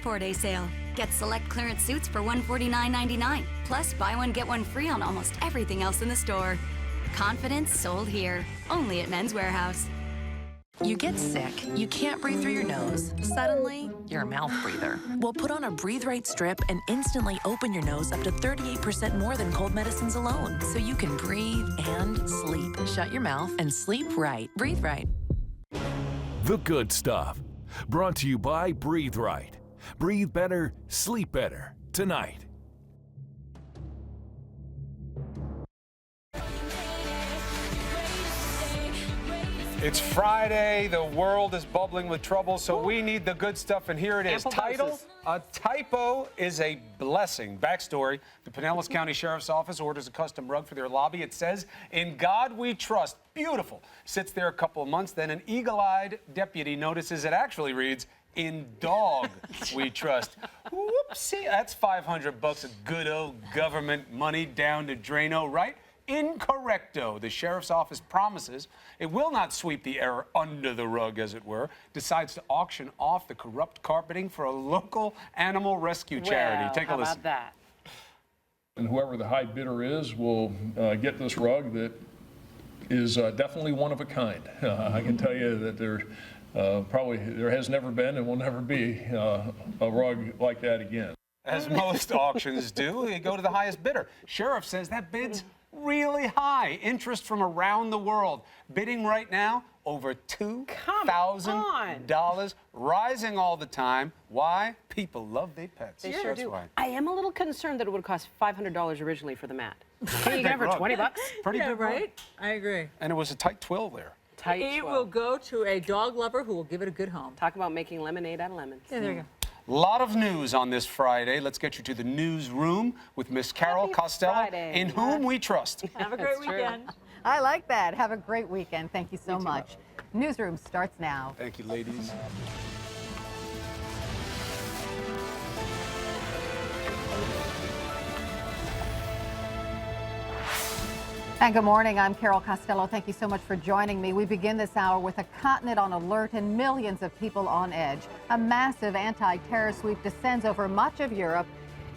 4-day sale. Get select clearance suits for $149.99. Plus, buy one, get one free on almost everything else in the store. Confidence sold here. Only at Men's Warehouse. You get sick, you can't breathe through your nose. Suddenly, you're a mouth breather. Well, put on a Breathe Right strip and instantly open your nose up to 38% more than cold medicines alone, so you can breathe and sleep. Shut your mouth and sleep right. Breathe Right. The Good Stuff. Brought to you by Breathe Right. Breathe better, sleep better. Tonight. It's Friday. The world is bubbling with trouble, so we need the good stuff, and here it is. Title: A typo is a blessing. Backstory: the Pinellas County Sheriff's Office orders a custom rug for their lobby. It says, "In God we trust." Beautiful. Sits there a couple of months, then an eagle-eyed deputy notices it actually reads, "In dog we trust." Whoopsie, that's $500 of good old government money down the draino, right? Incorrecto. The sheriff's office promises it will not sweep the error under the rug, as it were, decides to auction off the corrupt carpeting for a local animal rescue charity. Take a listen. How about that? And whoever the high bidder is will get this rug that is definitely one of a kind. I can tell you that there has never been and will never be a rug like that again. As most auctions do, you go to the highest bidder. Sheriff says that bid's really high. Interest from around the world. Bidding right now over $2,000, rising all the time. Why? People love their pets. They sure do. Why. I am a little concerned that it would cost $500 originally for the mat. Can you get it for $20? Pretty Yeah, big right? rug. I agree. And it was a tight twill there. It will go to a dog lover who will give it a good home. Talk about making lemonade out of lemons. Yeah, there you go. A lot of news on this Friday. Let's get you to the newsroom with Miss Carol Costello, Friday. in whom we trust. Have a great That's true. weekend. I like that. Have a great weekend. Thank you so much. Newsroom starts now. Thank you, ladies. And good morning. I'm Carol Costello. Thank you so much for joining me. We begin this hour with a continent on alert and millions of people on edge. A massive anti-terror sweep descends over much of Europe,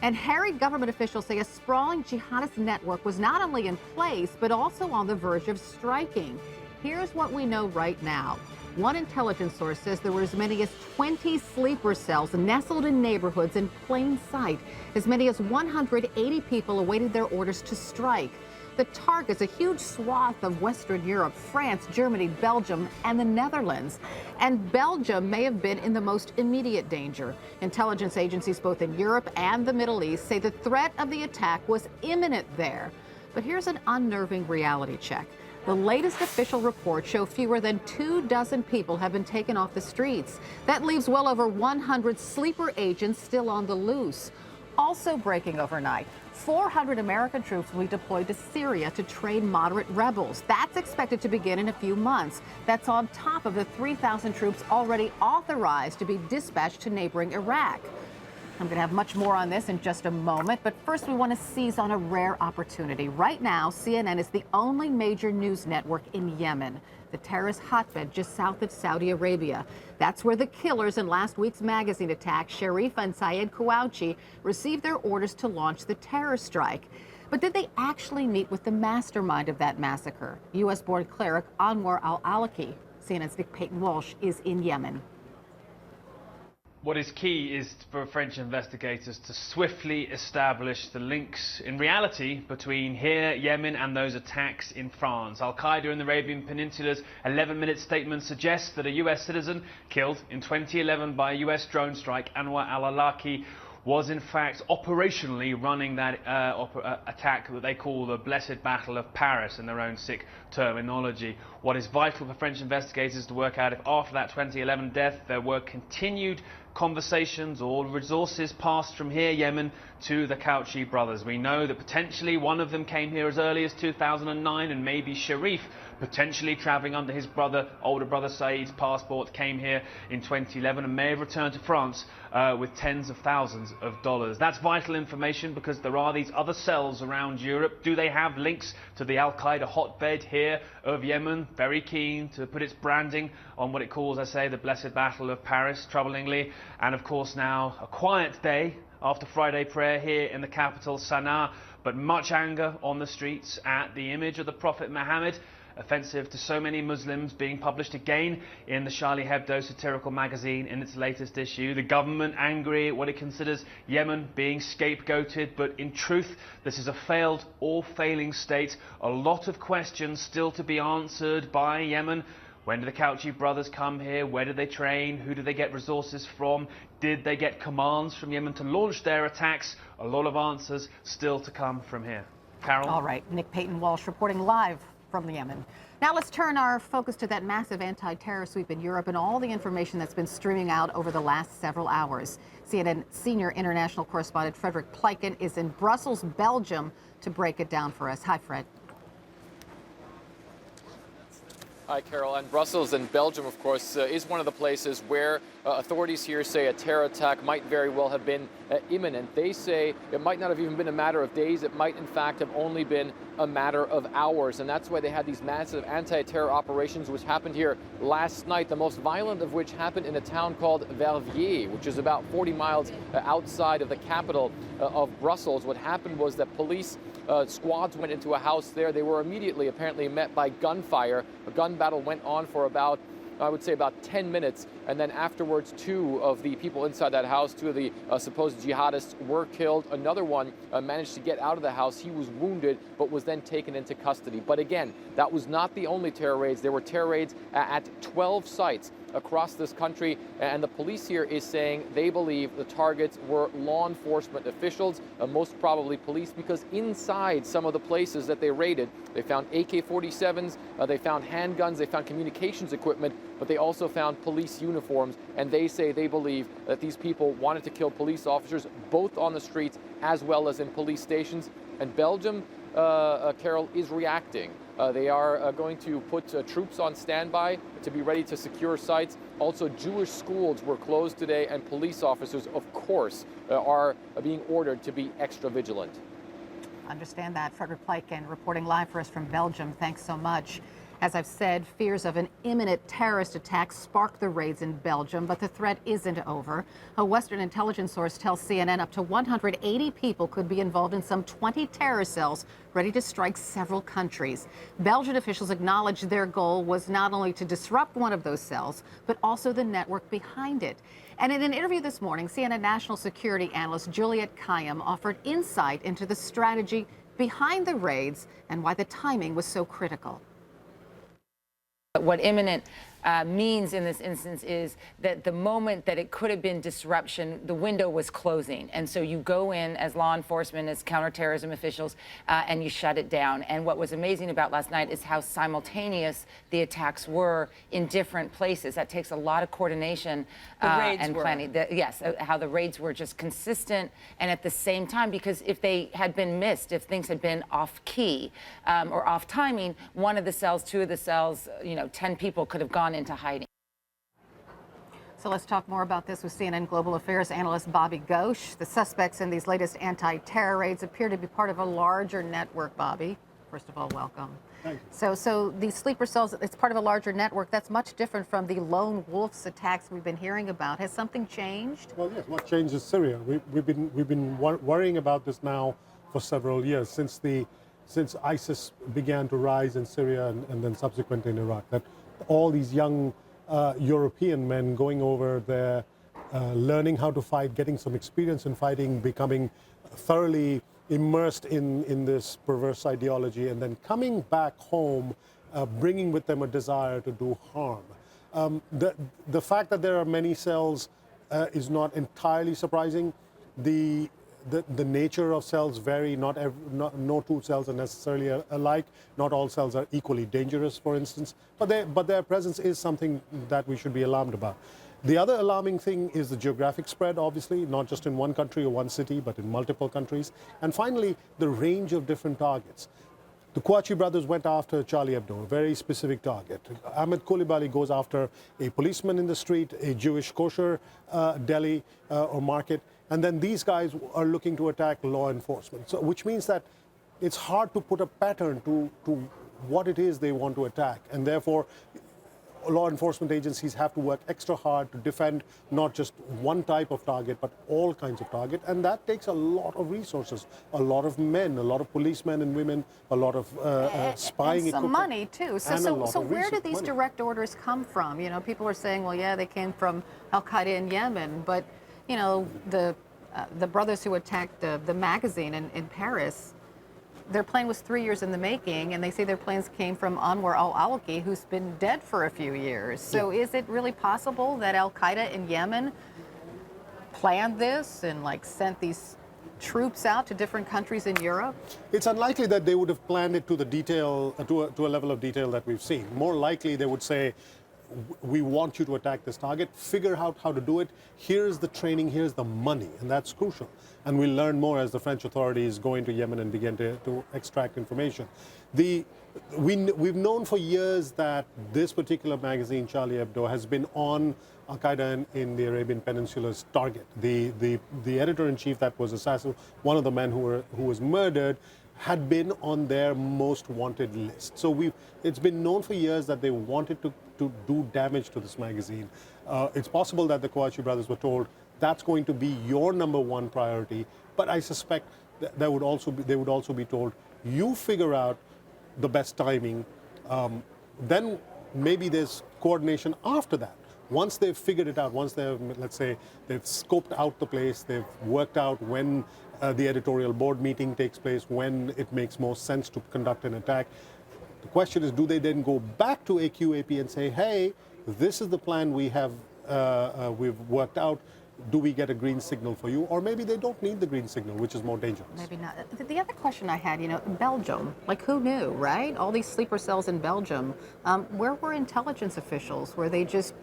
and harried government officials say a sprawling jihadist network was not only in place, but also on the verge of striking. Here's what we know right now. One intelligence source says there were as many as 20 sleeper cells nestled in neighborhoods in plain sight. As many as 180 people awaited their orders to strike. The target's a huge swath of Western Europe, France, Germany, Belgium, and the Netherlands. And Belgium may have been in the most immediate danger. Intelligence agencies both in Europe and the Middle East say the threat of the attack was imminent there. But here's an unnerving reality check. The latest official reports show fewer than 24 people have been taken off the streets. That leaves well over 100 sleeper agents still on the loose. Also breaking overnight, 400 American troops will be deployed to Syria to train moderate rebels. That's expected to begin in a few months. That's on top of the 3,000 troops already authorized to be dispatched to neighboring Iraq. I'm going to have much more on this in just a moment, but first we want to seize on a rare opportunity. Right now, CNN is the only major news network in Yemen, the terrorist hotbed just south of Saudi Arabia. That's where the killers in last week's magazine attack, Sharif and Syed Kouachi, received their orders to launch the terror strike. But did they actually meet with the mastermind of that massacre? U.S.-born cleric Anwar al-Awlaki, CNN's Nick Payton-Walsh, is in Yemen. What is key is for French investigators to swiftly establish the links in reality between here, Yemen, and those attacks in France. Al-Qaeda in the Arabian Peninsula's 11-minute statement suggests that a US citizen killed in 2011 by a US drone strike, Anwar al-Awlaki, was in fact operationally running that attack that they call the Blessed Battle of Paris in their own sick terminology. What is vital for French investigators to work out if after that 2011 death there were continued conversations or resources passed from here, Yemen, to the Kouachi brothers. We know that potentially one of them came here as early as 2009 and maybe Sharif potentially travelling under his older brother Saeed's passport, came here in 2011 and may have returned to France with tens of thousands of dollars. That's vital information because there are these other cells around Europe. Do they have links to the Al-Qaeda hotbed here of Yemen? Very keen to put its branding on what it calls, I say, the Blessed Battle of Paris, troublingly. And of course now a quiet day after Friday prayer here in the capital, Sana'a, but much anger on the streets at the image of the Prophet Muhammad, offensive to so many Muslims, being published again in the Charlie Hebdo satirical magazine in its latest issue. The government angry at what it considers Yemen being scapegoated, but in truth, this is a failed or failing state. A lot of questions still to be answered by Yemen. When did the Kouchi brothers come here? Where did they train? Who did they get resources from? Did they get commands from Yemen to launch their attacks? A lot of answers still to come from here. Carol? All right, Nick Payton-Walsh reporting live from Yemen. Now let's turn our focus to that massive anti-terror sweep in Europe and all the information that's been streaming out over the last several hours. CNN senior international correspondent Frederick Pleiken is in Brussels, Belgium, to break it down for us. Hi, Fred. Hi, Carol. And Brussels and Belgium, of course, is one of the places where authorities here say a terror attack might very well have been imminent. They say it might not have even been a matter of days. It might, in fact, have only been a matter of hours. And that's why they had these massive anti-terror operations, which happened here last night, the most violent of which happened in a town called Verviers, which is about 40 miles outside of the capital of Brussels. What happened was that police squads went into a house there. They were immediately apparently met by gunfire. A gun battle went on for about, I would say, about 10 minutes. And then afterwards, two of the people inside that house, two of the supposed jihadists, were killed. Another one managed to get out of the house. He was wounded, but was then taken into custody. But again, that was not the only terror raids. There were terror raids at 12 sites across this country, and the police here is saying they believe the targets were law enforcement officials, most probably police, because inside some of the places that they raided, they found AK-47s, they found handguns, they found communications equipment, but they also found police uniforms, and they say they believe that these people wanted to kill police officers both on the streets as well as in police stations. And Belgium, Carol, is reacting. They are going to put troops on standby to be ready to secure sites. Also, Jewish schools were closed today, and police officers, of course, are being ordered to be extra vigilant. Understand that. Frederick Pleiken reporting live for us from Belgium. Thanks so much. As I've said, fears of an imminent terrorist attack sparked the raids in Belgium, but the threat isn't over. A Western intelligence source tells CNN up to 180 people could be involved in some 20 terror cells ready to strike several countries. Belgian officials acknowledged their goal was not only to disrupt one of those cells, but also the network behind it. And in an interview this morning, CNN national security analyst Juliet Kayyem offered insight into the strategy behind the raids and why the timing was so critical. What imminent means in this instance is that the moment that it could have been disruption, the window was closing. And so you go in as law enforcement, as counterterrorism officials, and you shut it down. And what was amazing about last night is how simultaneous the attacks were in different places. That takes a lot of coordination and planning. Yes, how the raids were just consistent and at the same time, because if they had been missed, if things had been off key or off timing, one of the cells, two of the cells, 10 people could have gone into hiding. So let's talk more about this with CNN Global Affairs analyst Bobby Ghosh. The suspects in these latest anti-terror raids appear to be part of a larger network, Bobby. First of all, welcome. Thank you. So these sleeper cells, it's part of a larger network. That's much different from the lone wolves attacks we've been hearing about. Has something changed? Well, yes, what changed is Syria. We've been worrying about this now for several years, since ISIS began to rise in Syria and then subsequently in Iraq, that all these young European men going over there, learning how to fight, getting some experience in fighting, becoming thoroughly immersed in this perverse ideology, and then coming back home, bringing with them a desire to do harm. The fact that there are many cells is not entirely surprising. The nature of cells vary. No two cells are necessarily alike. Not all cells are equally dangerous, for instance. But their presence is something that we should be alarmed about. The other alarming thing is the geographic spread, obviously, not just in one country or one city, but in multiple countries. And finally, the range of different targets. The Kouachi brothers went after Charlie Hebdo, a very specific target. Ahmed Coulibaly goes after a policeman in the street, a Jewish kosher deli or market, and then these guys are looking to attack law enforcement. So, which means that it's hard to put a pattern to what it is they want to attack, and therefore law enforcement agencies have to work extra hard to defend not just one type of target, but all kinds of target. And that takes a lot of resources, a lot of men, a lot of policemen and women, a lot of spying and some equipment. money, too. So where do these money. direct orders come from? You know, people are saying, well, yeah, they came from Al-Qaeda in Yemen, but, you know, the brothers who attacked the magazine in Paris, their plane was 3 years in the making, and they say their planes came from Anwar al-Awlaki, who's been dead for a few years. So is it really possible that Al-Qaeda in Yemen planned this and like sent these troops out to different countries in Europe? It's unlikely that they would have planned it to the detail, to a level of detail that we've seen. More likely they would say, we want you to attack this target, figure out how to do it, here's the training, here's the money, and that's crucial. And we'll learn more as the French authorities go into Yemen and begin to extract information. We've known for years that this particular magazine, Charlie Hebdo, has been on Al-Qaeda in the Arabian Peninsula's target. The editor-in-chief that was assassinated, one of the men who was murdered, had been on their most wanted list. So it's been known for years that they wanted to do damage to this magazine. It's possible that the Kouachi brothers were told that's going to be your #1 priority, but I suspect they would also be told, you figure out the best timing, then maybe there's coordination after that. Once they've figured it out, once they've, let's say, they've scoped out the place, they've worked out when the editorial board meeting takes place, when it makes more sense to conduct an attack. The question is, do they then go back to AQAP and say, hey, this is the plan we have, we've worked out. Do we get a green signal for you? Or maybe they don't need the green signal, which is more dangerous. Maybe not. The other question I had, you know, Belgium, like who knew, right? All these sleeper cells in Belgium. Where were intelligence officials? Were they just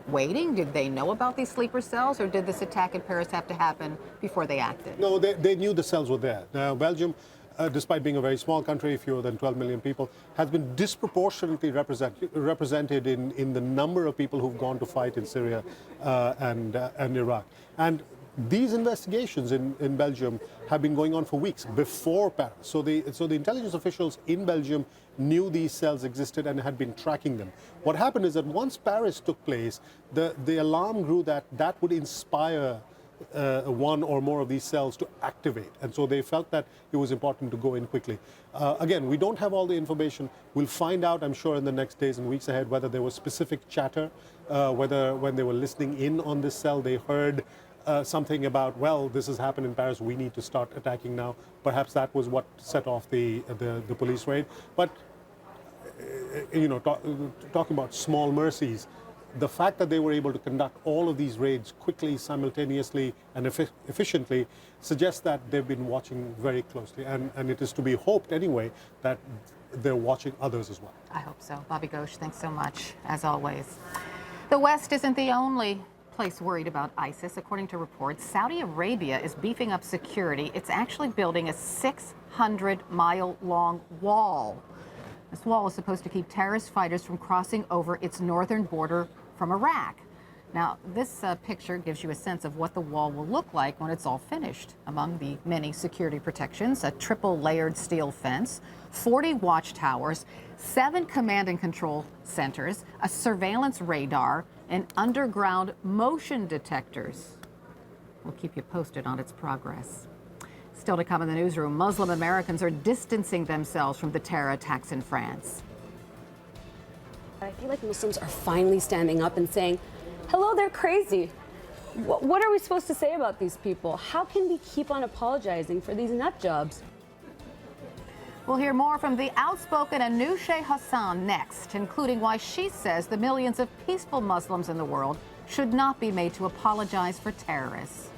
waiting? Did they know about these sleeper cells, or did this attack in Paris have to happen before they acted? No, they knew the cells were there. Now, Belgium, despite being a very small country, fewer than 12 million people, has been disproportionately represented in the number of people who've gone to fight in Syria and Iraq. And these investigations in Belgium have been going on for weeks before Paris. So the intelligence officials in Belgium knew these cells existed and had been tracking them. What happened is that once Paris took place, the alarm grew that would inspire one or more of these cells to activate. And so they felt that it was important to go in quickly. Again, we don't have all the information. We'll find out, I'm sure, in the next days and weeks ahead, whether there was specific chatter, whether when they were listening in on this cell, they heard something about, well, this has happened in Paris, we need to start attacking now. Perhaps that was what set off the police raid. But, you know, talking about small mercies, the fact that they were able to conduct all of these raids quickly, simultaneously, and efficiently suggests that they've been watching very closely. And it is to be hoped, anyway, that they're watching others as well. I hope so. Bobby Ghosh, thanks so much, as always. The West isn't the only place worried about ISIS. According to reports, Saudi Arabia is beefing up security. It's actually building a 600-mile-long wall. This wall is supposed to keep terrorist fighters from crossing over its northern border from Iraq. Now, this picture gives you a sense of what the wall will look like when it's all finished. Among the many security protections, a triple-layered steel fence, 40 watchtowers, 7 command and control centers, a surveillance radar, and underground motion detectors. We'll keep you posted on its progress. Still to come in the newsroom, Muslim Americans are distancing themselves from the terror attacks in France. I feel like Muslims are finally standing up and saying, hello, they're crazy. What are we supposed to say about these people? How can we keep on apologizing for these nut jobs? We'll hear more from the outspoken Anousheh Hassan next, including why she says the millions of peaceful Muslims in the world should not be made to apologize for terrorists.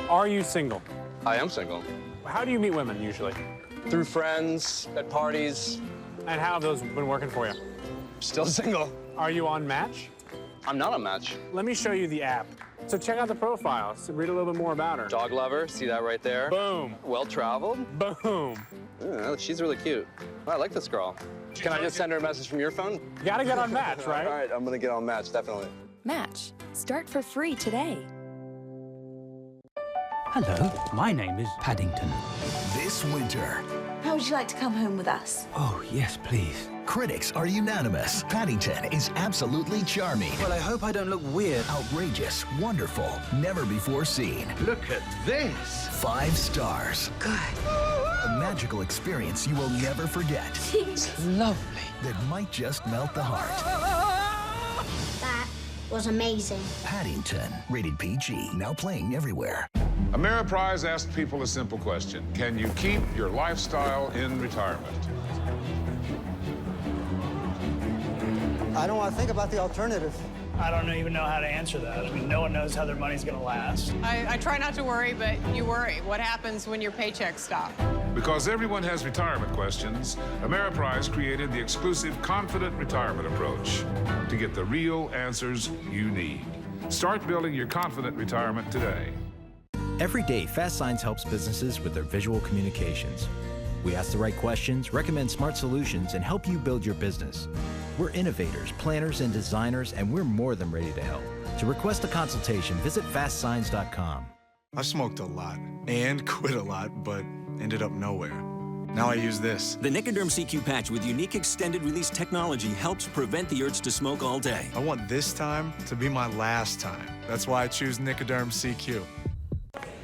Are you single? I am single. How do you meet women usually? Through friends, at parties. And how have those been working for you? Still single. Are you on Match? I'm not on Match. Let me show you the app. So check out the profile. So read a little bit more about her. Dog lover, see that right there? Boom. Well-traveled. Boom. She's really cute. I like this girl. Can I just send her a message from your phone? You gotta get on Match, right? All right, I'm gonna get on Match, definitely. Match. Start for free today. Hello, my name is Paddington. This winter. How would you like to come home with us? Oh, yes, please. Critics are unanimous. Paddington is absolutely charming. Well, I hope I don't look weird. Outrageous, wonderful, never before seen. Look at this. 5 stars. Good. A magical experience you will never forget. It's lovely. That might just melt the heart. That was amazing. Paddington, rated PG, now playing everywhere. Ameriprise asked people a simple question. Can you keep your lifestyle in retirement? I don't want to think about the alternative. I don't even know how to answer that. I mean, no one knows how their money's going to last. I try not to worry, but you worry. What happens when your paychecks stop? Because everyone has retirement questions, Ameriprise created the exclusive Confident Retirement approach to get the real answers you need. Start building your confident retirement today. Every day, Fast Signs helps businesses with their visual communications. We ask the right questions, recommend smart solutions, and help you build your business. We're innovators, planners, and designers, and we're more than ready to help. To request a consultation, visit fastsigns.com. I smoked a lot and quit a lot, but ended up nowhere. Now I use this. The Nicoderm CQ patch with unique extended release technology helps prevent the urge to smoke all day. I want this time to be my last time. That's why I choose Nicoderm CQ.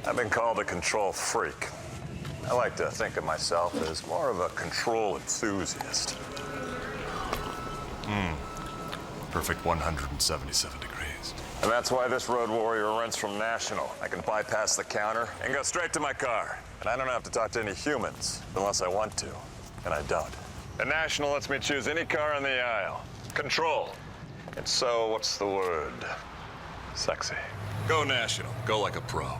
I've been called a control freak. I like to think of myself as more of a control enthusiast. Perfect 177 degrees. And that's why this road warrior runs from National. I can bypass the counter and go straight to my car. And I don't have to talk to any humans unless I want to. And I don't. And National lets me choose any car on the aisle. Control. And so, what's the word? Sexy. Go National. Go like a pro.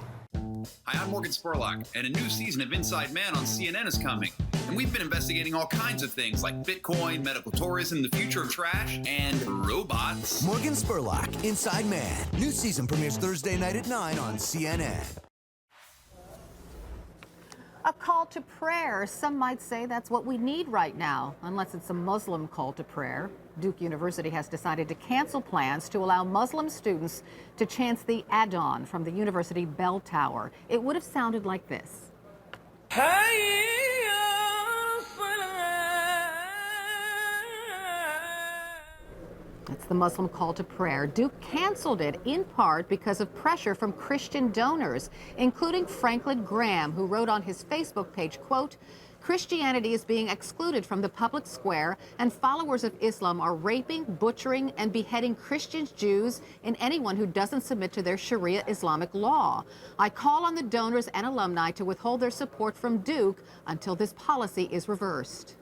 Hi, I'm Morgan Spurlock, and a new season of Inside Man on CNN is coming. And we've been investigating all kinds of things like Bitcoin, medical tourism, the future of trash, and robots. Morgan Spurlock, Inside Man. New season premieres Thursday night at 9 on CNN. A call to prayer. Some might say that's what we need right now, unless it's a Muslim call to prayer. Duke University has decided to cancel plans to allow Muslim students to chant the Adhan from the university bell tower. It would have sounded like this. It's the Muslim call to prayer. Duke canceled it in part because of pressure from Christian donors, including Franklin Graham, who wrote on his Facebook page, quote, Christianity is being excluded from the public square, and followers of Islam are raping, butchering, and beheading Christians, Jews, and anyone who doesn't submit to their Sharia Islamic law. I call on the donors and alumni to withhold their support from Duke until this policy is reversed.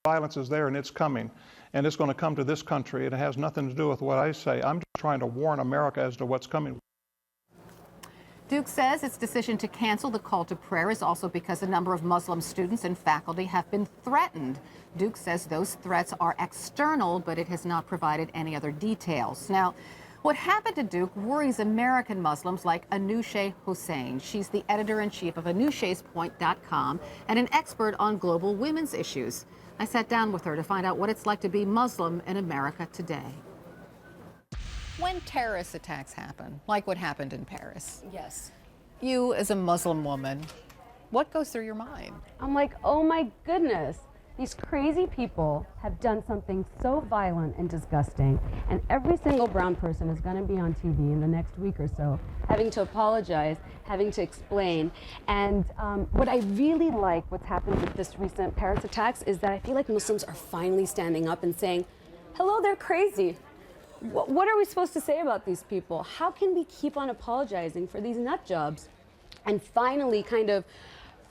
Violence is there and it's coming, and it's going to come to this country. It has nothing to do with what I say. I'm just trying to warn America as to what's coming. Duke says its decision to cancel the call to prayer is also because a number of Muslim students and faculty have been threatened. Duke says those threats are external, but it has not provided any other details. Now, what happened to Duke worries American Muslims like Anousheh Hussain. She's the editor-in-chief of AnoushehsPoint.com and an expert on global women's issues. I sat down with her to find out what it's like to be Muslim in America today. When terrorist attacks happen, like what happened in Paris, Yes. you as a Muslim woman, what goes through your mind? I'm like, oh my goodness, these crazy people have done something so violent and disgusting, and every single brown person is going to be on TV in the next week or so, having to apologize, having to explain. And what I really like what's happened with this recent Paris attacks is that I feel like Muslims are finally standing up and saying, hello, they're crazy. What are we supposed to say about these people? How can we keep on apologizing for these nut jobs? And finally kind of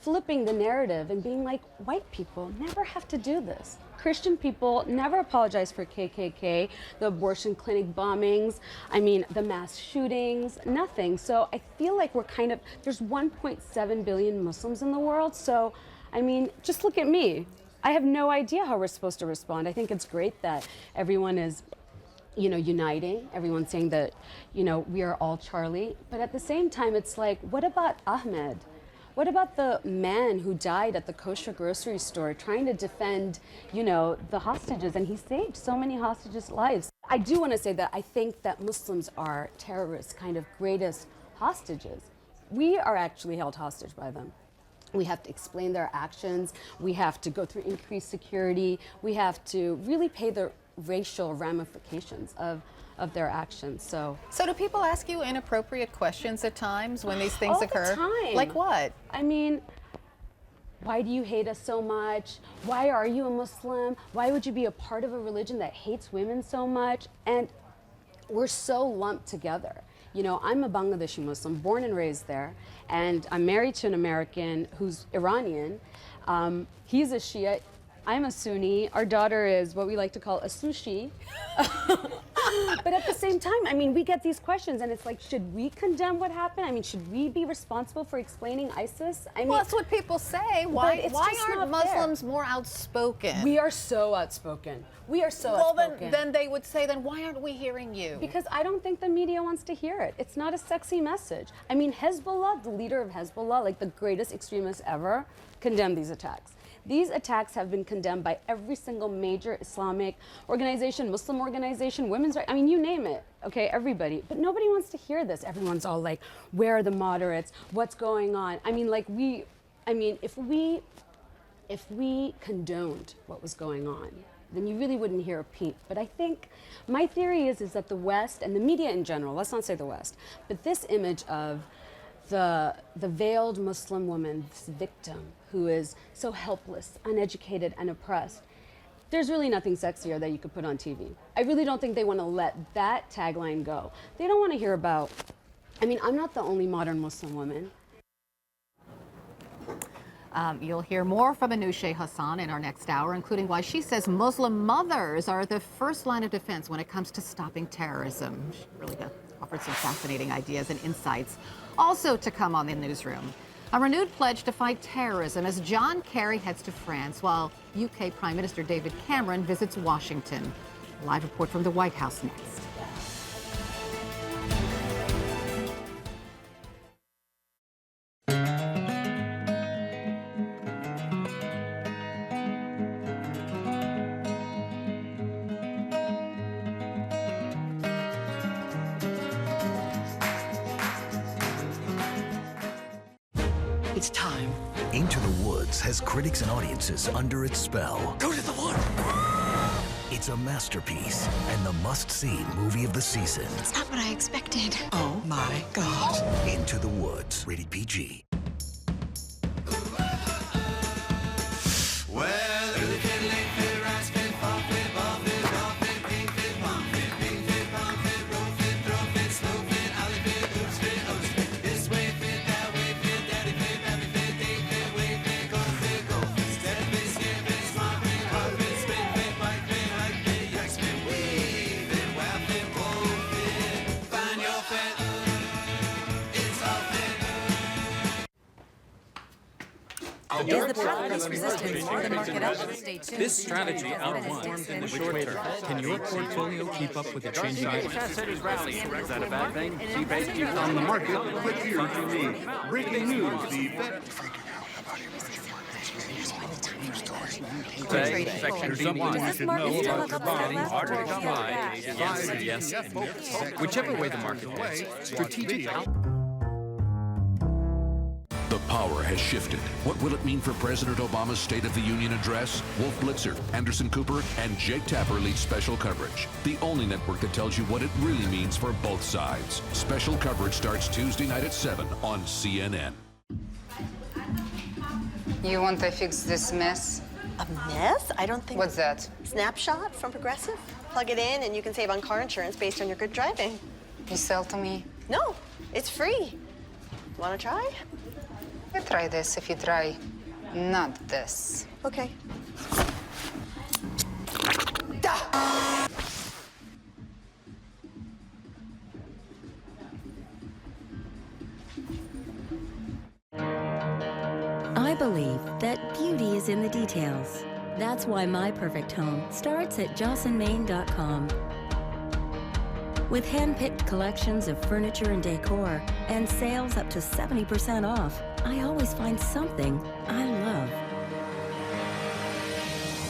flipping the narrative and being like, white people never have to do this. Christian people never apologize for KKK, the abortion clinic bombings, I mean, the mass shootings, nothing. So I feel like we're kind of, there's 1.7 billion Muslims in the world. So, I mean, just look at me. I have no idea how we're supposed to respond. I think it's great that everyone is you know, uniting. Everyone's saying that, you know, we are all Charlie. But at the same time, it's like, what about Ahmed? What about the man who died at the kosher grocery store trying to defend, you know, the hostages? And he saved so many hostages' lives. I do want to say that I think that Muslims are terrorists' kind of greatest hostages. We are actually held hostage by them. We have to explain their actions. We have to go through increased security. We have to really pay the racial ramifications of their actions. So do people ask you inappropriate questions at times when these things occur? All the time. Like what? I mean, why do you hate us so much? Why are you a Muslim? Why would you be a part of a religion that hates women so much? And we're so lumped together. You know, I'm a Bangladeshi Muslim, born and raised there, and I'm married to an American who's Iranian. He's a Shia. I'm a Sunni. Our daughter is what we like to call a sushi. But at the same time, I mean, we get these questions, and it's like, should we condemn what happened? I mean, should we be responsible for explaining ISIS? I mean, well, that's what people say. Why aren't Muslims fair. more outspoken? We are so outspoken. We are so outspoken. Well, then they would say, then why aren't we hearing you? Because I don't think the media wants to hear it. It's not a sexy message. I mean, Hezbollah, the leader of Hezbollah, like the greatest extremist ever, condemned these attacks. These attacks have been condemned by every single major Islamic organization, Muslim organization, women's rights, I mean, you name it, okay, everybody. But nobody wants to hear this. Everyone's all like, where are the moderates? What's going on? I mean, like if we condoned what was going on, then you really wouldn't hear a peep. But I think my theory is that the West and the media in general, let's not say the West, but this image of the veiled Muslim woman, this victim who is so helpless, uneducated, and oppressed, there's really nothing sexier that you could put on TV. I really don't think they want to let that tagline go. They don't want to hear about, I mean, I'm not the only modern Muslim woman. You'll hear more from Anousheh Hassan in our next hour, including why she says Muslim mothers are the first line of defense when it comes to stopping terrorism. She really offered some fascinating ideas and insights. Also to come on the newsroom, a renewed pledge to fight terrorism as John Kerry heads to France while UK Prime Minister David Cameron visits Washington. A live report from the White House next. It's time. Into the Woods has critics and audiences under its spell. Go to the wood! It's a masterpiece and the must-see movie of the season. It's not what I expected. Oh my God. Into the Woods, rated PG. Is the path less resistance for the market up? Stay tuned. This strategy outperformed in the short term. Can your portfolio keep up with the changing Is that a bad thing? On the market, click here to read. Breaking news, the Fed... Section B1 you should know about your getting bonds. harder to come by. Yes, and no. Whichever way the market goes, strategic out. The power has shifted. What will it mean for President Obama's State of the Union address? Wolf Blitzer, Anderson Cooper, and Jake Tapper lead special coverage. The only network that tells you what it really means for both sides. Special coverage starts Tuesday night at 7 on CNN. You want to fix this mess? A mess? I don't think... What's that? Snapshot from Progressive. Plug it in and you can save on car insurance based on your good driving. You sell to me? No, it's free. Want to try? You try this if you try not this. Okay. I believe that beauty is in the details. That's why my perfect home starts at JocelynMaine.com. With hand-picked collections of furniture and decor and sales up to 70% off, I always find something I love.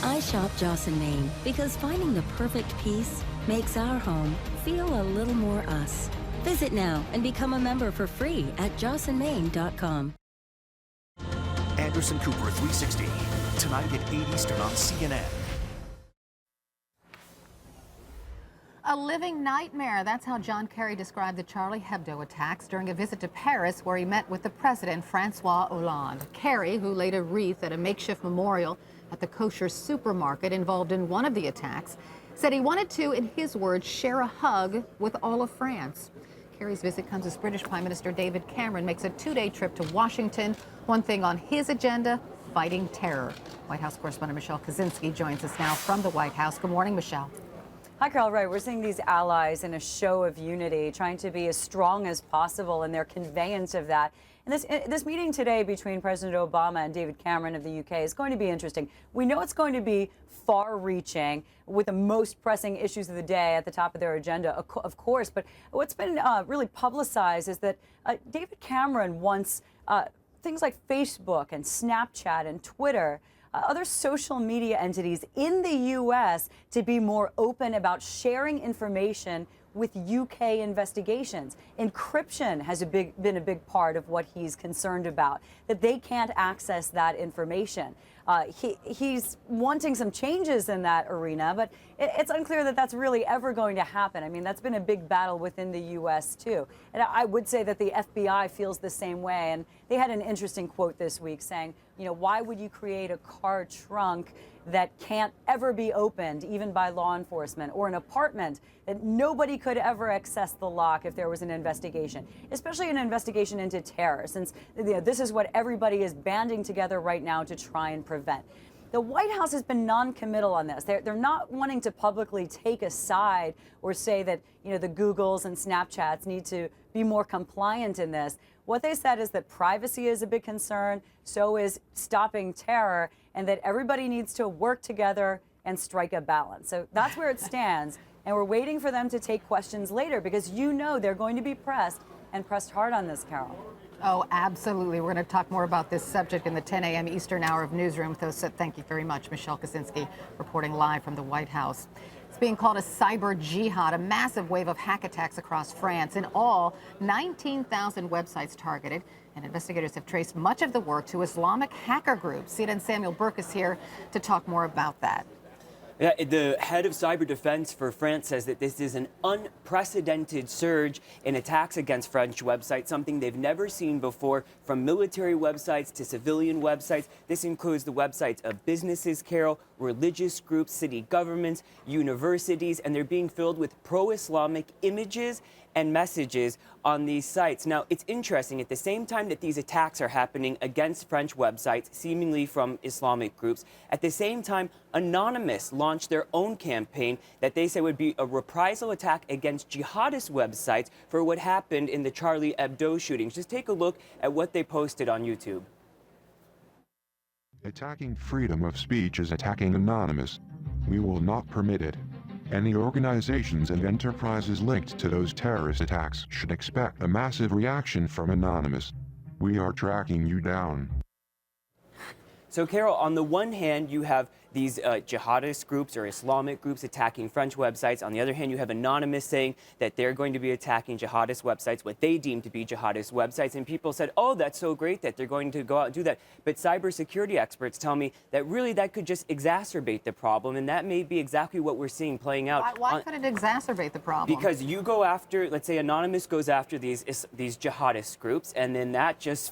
I shop Joss & Main because finding the perfect piece makes our home feel a little more us. Visit now and become a member for free at jossandmain.com. Anderson Cooper 360. Tonight at 8 Eastern on CNN. A living nightmare. That's how John Kerry described the Charlie Hebdo attacks during a visit to Paris, where he met with the president, Francois Hollande. Kerry, who laid a wreath at a makeshift memorial at the kosher supermarket involved in one of the attacks, said he wanted to, in his words, share a hug with all of France. Kerry's visit comes as British Prime Minister David Cameron makes a two-day trip to Washington. One thing on his agenda, fighting terror. White House correspondent Michelle Kaczynski joins us now from the White House. Good morning, Michelle. Hi, Carol. Right, we're seeing these allies in a show of unity, trying to be as strong as possible in their conveyance of that. And this meeting today between President Obama and David Cameron of the UK is going to be interesting. We know it's going to be far-reaching, with the most pressing issues of the day at the top of their agenda, of course. But what's been really publicized is that David Cameron wants things like Facebook and Snapchat and Twitter, other social media entities in the U.S. to be more open about sharing information with UK investigations. Encryption has been a big part of what he's concerned about, that they can't access that information. He's wanting some changes in that arena, but it's unclear that that's really ever going to happen. I mean, that's been a big battle within the U.S. too. And I would say that the FBI feels the same way. And they had an interesting quote this week saying, you know, why would you create a car trunk that can't ever be opened, even by law enforcement, or an apartment that nobody could ever access the lock if there was an investigation, especially an investigation into terror, since this is what everybody is banding together right now to try and prevent. The White House has been non-committal on this. They're not wanting to publicly take a side or say that, you know, the Googles and Snapchats need to be more compliant in this. What they said is that privacy is a big concern, so is stopping terror, and that everybody needs to work together and strike a balance. So that's where it stands. And we're waiting for them to take questions later, because you know they're going to be pressed, and pressed hard on this, Carol. Oh, absolutely. We're going to talk more about this subject in the 10 a.m. Eastern hour of Newsroom. So thank you very much, Michelle Kaczynski, reporting live from the White House. It's being called a cyber jihad, a massive wave of hack attacks across France. In all, 19,000 websites targeted, and investigators have traced much of the work to Islamic hacker groups. CNN's Samuel Burke is here to talk more about that. Yeah, the head of cyber defense for France says that this is an unprecedented surge in attacks against French websites, something they've never seen before, from military websites to civilian websites. This includes the websites of businesses, Carol, religious groups, city governments, universities, and they're being filled with pro-Islamic images and messages on these sites. Now, it's interesting, at the same time that these attacks are happening against French websites, seemingly from Islamic groups, at the same time, Anonymous launched their own campaign that they say would be a reprisal attack against jihadist websites for what happened in the Charlie Hebdo shootings. Just take a look at what they posted on YouTube. Attacking freedom of speech is attacking Anonymous. We will not permit it. Any organizations and enterprises linked to those terrorist attacks should expect a massive reaction from Anonymous. We are tracking you down. So, Carol, on the one hand, you have these jihadist groups or Islamic groups attacking French websites. On the other hand, you have Anonymous saying that they're going to be attacking jihadist websites, what they deem to be jihadist websites. And people said, oh, that's so great that they're going to go out and do that. But cybersecurity experts tell me that really that could just exacerbate the problem. And that may be exactly what we're seeing playing out. Why could it exacerbate the problem? Because you go after, let's say Anonymous goes after these jihadist groups, and then that just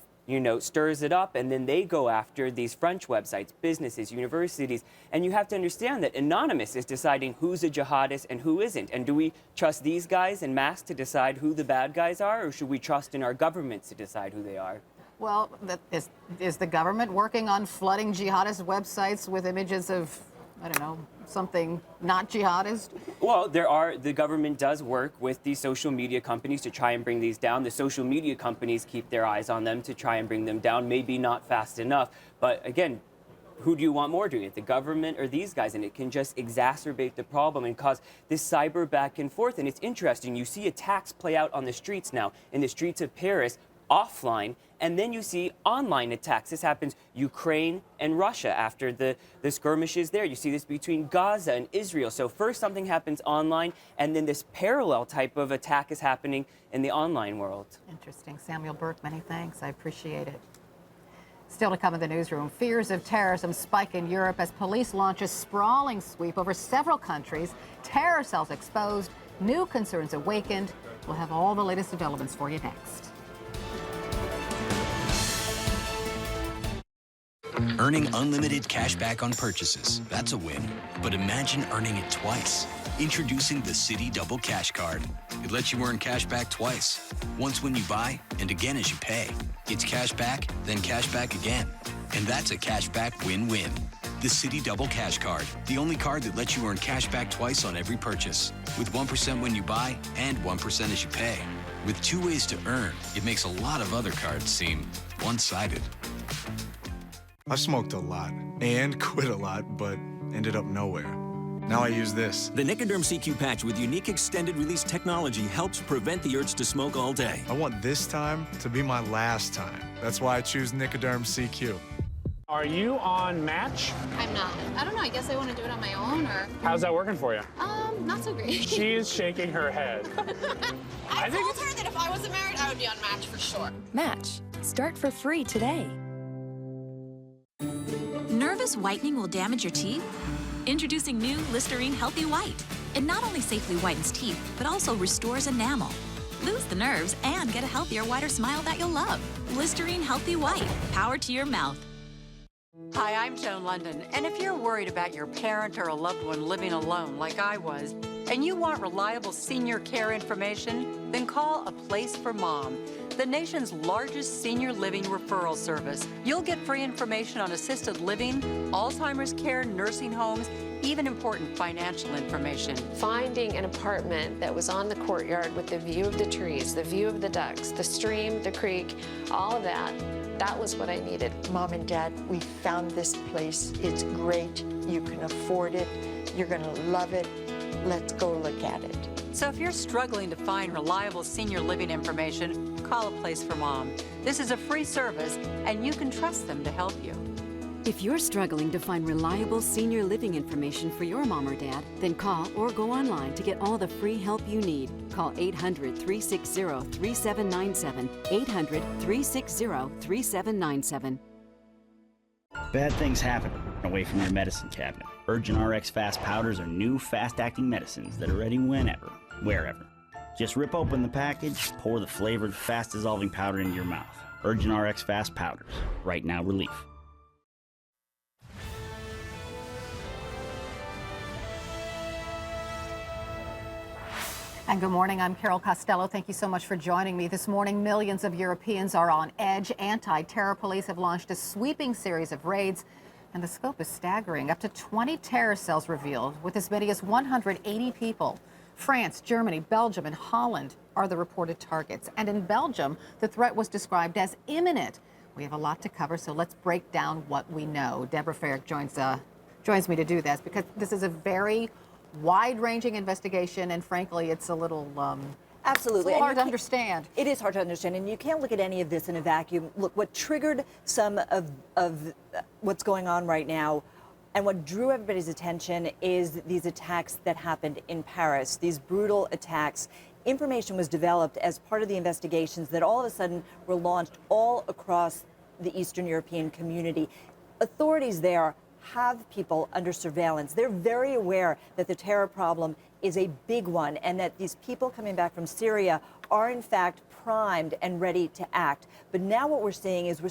stirs it up, and then they go after these French websites, businesses, universities. And you have to understand that Anonymous is deciding who's a jihadist and who isn't. And do we trust these guys en masse to decide who the bad guys are, or should we trust in our governments to decide who they are? Well, is the government working on flooding jihadist websites with images of, I don't know, something not jihadist? Well, the government does work with these social media companies to try and bring these down. The social media companies keep their eyes on them to try and bring them down, maybe not fast enough. But again, who do you want more doing it, the government or these guys? And it can just exacerbate the problem and cause this cyber back and forth. And it's interesting. You see attacks play out on the streets now, in the streets of Paris, offline, and then you see online attacks. This happens Ukraine and Russia after the skirmishes there. You see this between Gaza and Israel. So first something happens online, and then this parallel type of attack is happening in the online world. Interesting. Samuel Burke, many thanks. I appreciate it. Still to come in the newsroom, fears of terrorism spike in Europe as police launch a sprawling sweep over several countries. Terror cells exposed, new concerns awakened. We'll have all the latest developments for you next. Earning unlimited cash back on purchases, that's a win. But imagine earning it twice. Introducing the Citi Double Cash Card. It lets you earn cash back twice. Once when you buy, and again as you pay. It's cash back, then cash back again. And that's a cash back win-win. The Citi Double Cash Card, the only card that lets you earn cash back twice on every purchase. With 1% when you buy, and 1% as you pay. With 2 ways to earn, it makes a lot of other cards seem one-sided. I've smoked a lot and quit a lot, but ended up nowhere. Now I use this. The Nicoderm CQ patch with unique extended release technology helps prevent the urge to smoke all day. I want this time to be my last time. That's why I choose Nicoderm CQ. Are you on Match? I'm not. I don't know. I guess I want to do it on my own, or... How's that working for you? Not so great. She is shaking her head. I told her that if I wasn't married, I would be on Match for sure. Match. Start for free today. Nervous whitening will damage your teeth? Introducing new Listerine Healthy White. It not only safely whitens teeth, but also restores enamel. Lose the nerves and get a healthier, whiter smile that you'll love. Listerine Healthy White. Power to your mouth. Hi, I'm Joan London, and if you're worried about your parent or a loved one living alone like I was, and you want reliable senior care information, then call A Place for Mom, the nation's largest senior living referral service. You'll get free information on assisted living, Alzheimer's care, nursing homes, even important financial information. Finding an apartment that was on the courtyard with the view of the trees, the view of the ducks, the stream, the creek, all of that, that was what I needed. Mom and Dad, we found this place. It's great. You can afford it. You're going to love it. Let's go look at it. So if you're struggling to find reliable senior living information, call A Place for Mom. This is a free service, and you can trust them to help you. If you're struggling to find reliable senior living information for your mom or dad, then call or go online to get all the free help you need. Call 800-360-3797, 800-360-3797. Bad things happen away from your medicine cabinet. Urgent RX Fast Powders are new, fast-acting medicines that are ready whenever, wherever. Just rip open the package, pour the flavored, fast-dissolving powder into your mouth. Urgent RX Fast Powders. Right now, relief. And good morning, I'm Carol Costello. Thank you so much for joining me. This morning, millions of Europeans are on edge. Anti-terror police have launched a sweeping series of raids, and the scope is staggering. Up to 20 terror cells revealed, with as many as 180 people. France, Germany, Belgium, and Holland are the reported targets. And in Belgium, the threat was described as imminent. We have a lot to cover, so let's break down what we know. Deborah Farrick joins me to do this, because this is a very wide-ranging investigation, and frankly, it's a little absolutely it's hard to understand. It is hard to understand, and you can't look at any of this in a vacuum. Look, what triggered some of what's going on right now, and what drew everybody's attention, is these attacks that happened in Paris. These brutal attacks. Information was developed as part of the investigations that all of a sudden were launched all across the Eastern European community. Authorities there have people under surveillance. They're very aware that the terror problem is a big one, and that these people coming back from Syria are in fact primed and ready to act. But now what we're seeing is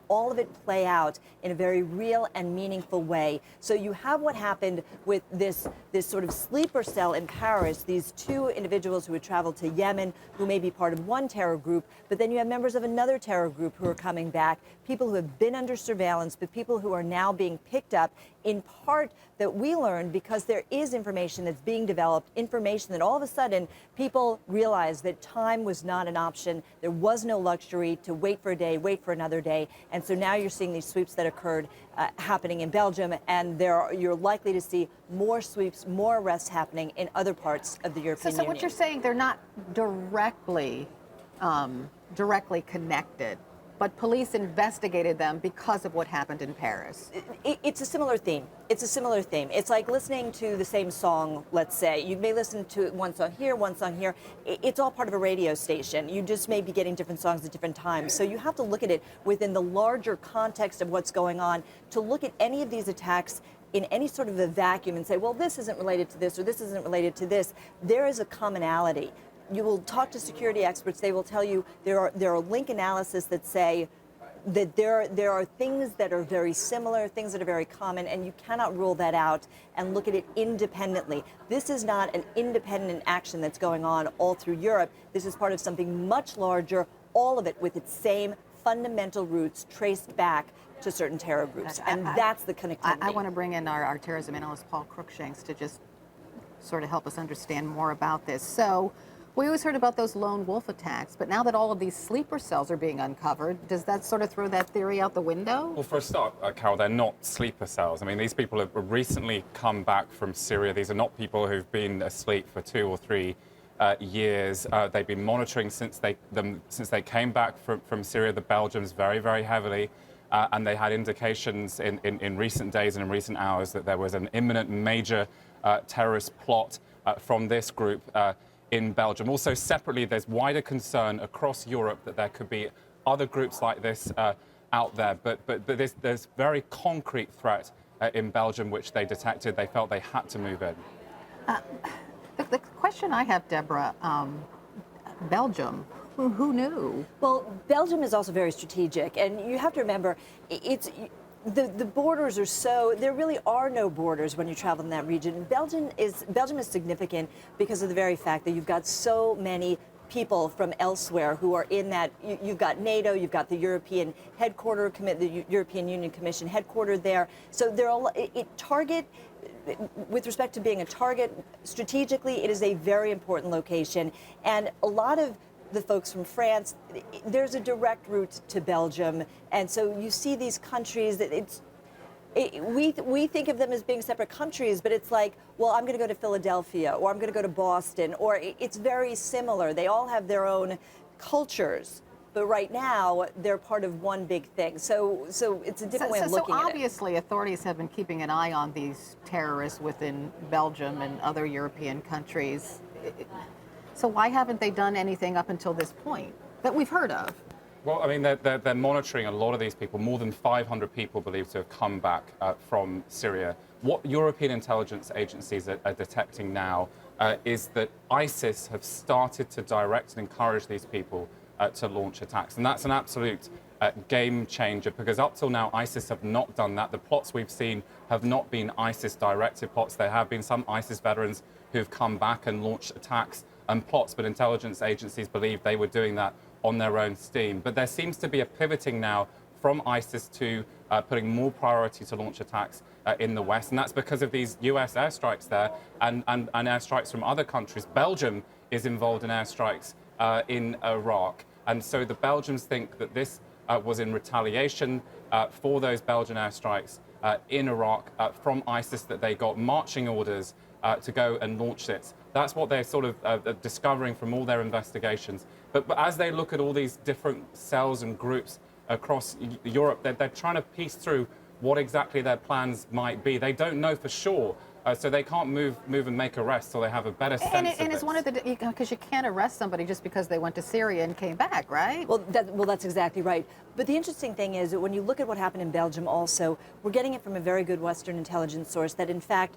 all of it play out in a very real and meaningful way. So you have what happened with this sort of sleeper cell in Paris, these two individuals who had traveled to Yemen, who may be part of one terror group, but then you have members of another terror group who are coming back, people who have been under surveillance, but people who are now being picked up in part that we learned because there is information that's being developed, information that all of a sudden people realized that time was not an option. There was no luxury to wait for a day, wait for another day. And so now you're seeing these sweeps that occurred happening in Belgium, and you're likely to see more sweeps, more arrests happening in other parts of the European So Union. what you're saying, they're not directly connected, but police investigated them because of what happened in Paris. It's a similar theme. It's a similar theme. It's like listening to the same song, let's say. You may listen to one song here, one song here. It's all part of a radio station. You just may be getting different songs at different times. So you have to look at it within the larger context of what's going on to look at any of these attacks in any sort of a vacuum and say, well, this isn't related to this or this isn't related to this. There is a commonality. You will talk to security experts. They will tell you there are link analysis that say that there are things that are very similar, things that are very common, and you cannot rule that out and look at it independently. This is not an independent action that's going on all through Europe. This is part of something much larger, all of it with its same fundamental roots traced back to certain terror groups. And that's the connectivity. I want to bring in our terrorism analyst, Paul Cruikshanks, to just sort of help us understand more about this. So we always heard about those lone wolf attacks, but now that all of these sleeper cells are being uncovered, does that sort of throw that theory out the window? Well, for a start, Carol, they're not sleeper cells. I mean, these people have recently come back from Syria. These are not people who've been asleep for 2 or 3 years. They've been monitoring since they came back from Syria, the Belgians, very, very heavily. And they had indications in recent days and in recent hours that there was an imminent major terrorist plot from this group in Belgium. Also, separately, there's wider concern across Europe that there could be other groups like this out there. But there's very concrete threat in Belgium, which they detected. They felt they had to move in. The question I have, Deborah, Belgium, who knew? Well, Belgium is also very strategic, and you have to remember, the borders are so, there really are no borders when you travel in that region. Belgium is significant because of the very fact that you've got so many people from elsewhere who are in that. You've got NATO, you've got the European headquarter, the European Union Commission headquartered there. So target, with respect to being a target, strategically, it is a very important location, and a lot of the folks from France, there's a direct route to Belgium, and so you see these countries that we think of them as being separate countries, but it's like, well, I'm going to go to Philadelphia, or I'm going to go to Boston, or it's very similar. They all have their own cultures, but right now they're part of one big thing. So it's a different way of looking at it. So obviously, authorities have been keeping an eye on these terrorists within Belgium and other European countries. So why haven't they done anything up until this point that we've heard of? Well, I mean, they're monitoring a lot of these people. More than 500 people believed to have come back from Syria. What European intelligence agencies are detecting now is that ISIS have started to direct and encourage these people to launch attacks. And that's an absolute game changer, because up till now, ISIS have not done that. The plots we've seen have not been ISIS-directed plots. There have been some ISIS veterans who've come back and launched attacks and plots, but intelligence agencies believe they were doing that on their own steam. But there seems to be a pivoting now from ISIS to putting more priority to launch attacks in the West, and that's because of these US airstrikes there and airstrikes from other countries. Belgium is involved in airstrikes in Iraq, and so the Belgians think that this was in retaliation for those Belgian airstrikes in Iraq from ISIS, that they got marching orders to go and launch it. That's what they're sort of discovering from all their investigations. But as they look at all these different cells and groups across Europe, they're trying to piece through what exactly their plans might be. They don't know for sure, so they can't move and make arrests till they have a better sense of And it's this. one of the, because you can't arrest somebody just because they went to Syria and came back, right? Well, that's exactly right. But the interesting thing is that when you look at what happened in Belgium also, we're getting it from a very good Western intelligence source that, in fact,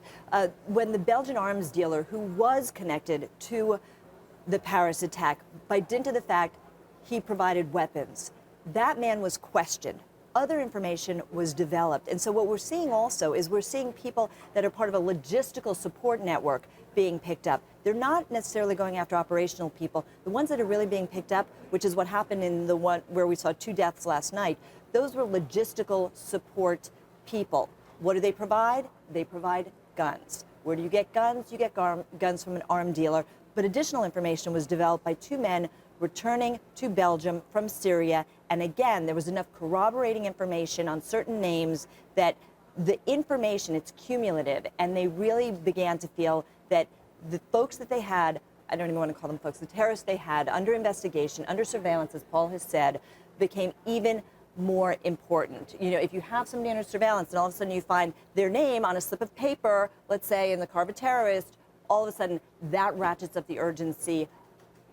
when the Belgian arms dealer, who was connected to the Paris attack by dint of the fact he provided weapons, that man was questioned. Other information was developed. And so what we're seeing also is we're seeing people that are part of a logistical support network being picked up. They're not necessarily going after operational people. The ones that are really being picked up, which is what happened in the one where we saw 2 deaths last night, those were logistical support people. What do they provide? They provide guns. Where do you get guns? You get guns from an arms dealer. But additional information was developed by two men returning to Belgium from Syria. And again, there was enough corroborating information on certain names that the information, it's cumulative. And they really began to feel that the folks that they had, I don't even want to call them folks, the terrorists they had under investigation, under surveillance, as Paul has said, became even more important. You know, if you have somebody under surveillance and all of a sudden you find their name on a slip of paper, let's say in the car of a terrorist, all of a sudden that ratchets up the urgency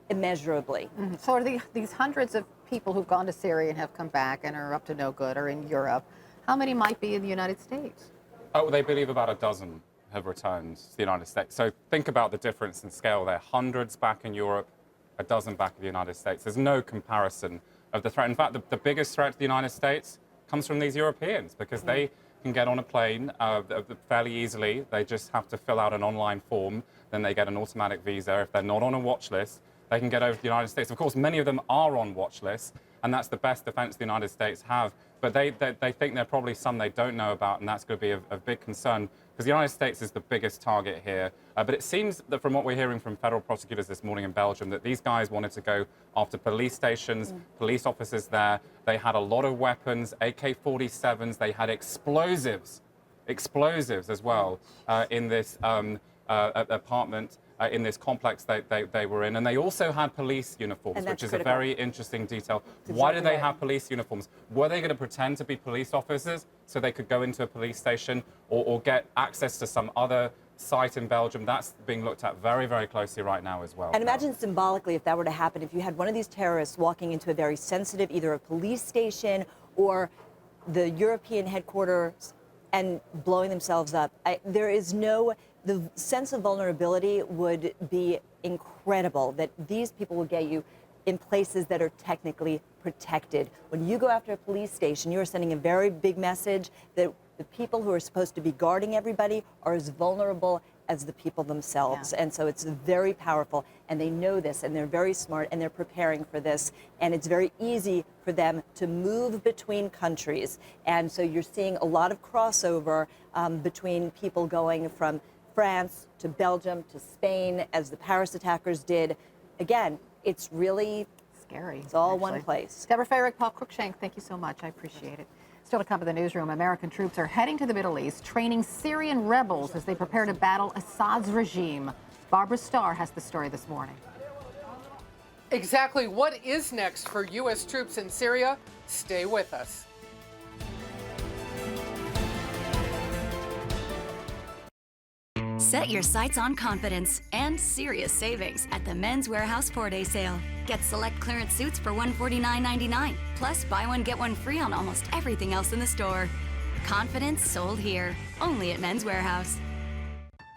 immeasurably. So are these hundreds of people who've gone to Syria and have come back and are up to no good are in Europe? How many might be in the United States? Oh, they believe about a dozen have returned to the United States. So think about the difference in scale there. Hundreds back in Europe, a dozen back in the United States. There's no comparison of the threat. In fact, the biggest threat to the United States comes from these Europeans because they can get on a plane fairly easily. They just have to fill out an online form. Then they get an automatic visa. If they're not on a watch list, they can get over to the United States. Of course, many of them are on watch lists, and that's the best defense the United States have. But they think there are probably some they don't know about, and that's going to be a big concern because the United States is the biggest target here. But it seems that from what we're hearing from federal prosecutors this morning in Belgium, that these guys wanted to go after police stations, police officers there. They had a lot of weapons, AK-47s. They had explosives as well in this apartment. In this complex they were in. And they also had police uniforms, which is a very interesting detail. Why did they have police uniforms? Were they going to pretend to be police officers so they could go into a police station or get access to some other site in Belgium? That's being looked at very, very closely right now as well. And imagine symbolically if that were to happen, if you had one of these terrorists walking into a very sensitive, either a police station or the European headquarters and blowing themselves up. The sense of vulnerability would be incredible, that these people will get you in places that are technically protected. When you go after a police station, you are sending a very big message that the people who are supposed to be guarding everybody are as vulnerable as the people themselves. And so it's very powerful, and they know this, and they're very smart, and they're preparing for this, and it's very easy for them to move between countries. And so you're seeing a lot of crossover between people going from France to Belgium to Spain, as the Paris attackers did. Again, it's really scary. It's all one place. Deborah Farrick, Paul Cruikshank, thank you so much. I appreciate it. Still to come to the newsroom, American troops are heading to the Middle East, training Syrian rebels as they prepare to battle Assad's regime. Barbara Starr has the story this morning. Exactly what is next for U.S. troops in Syria? Stay with us. Set your sights on confidence and serious savings at the Men's Warehouse 4-Day sale. Get select clearance suits for $149.99. Plus, buy one, get one free on almost everything else in the store. Confidence sold here, only at Men's Warehouse.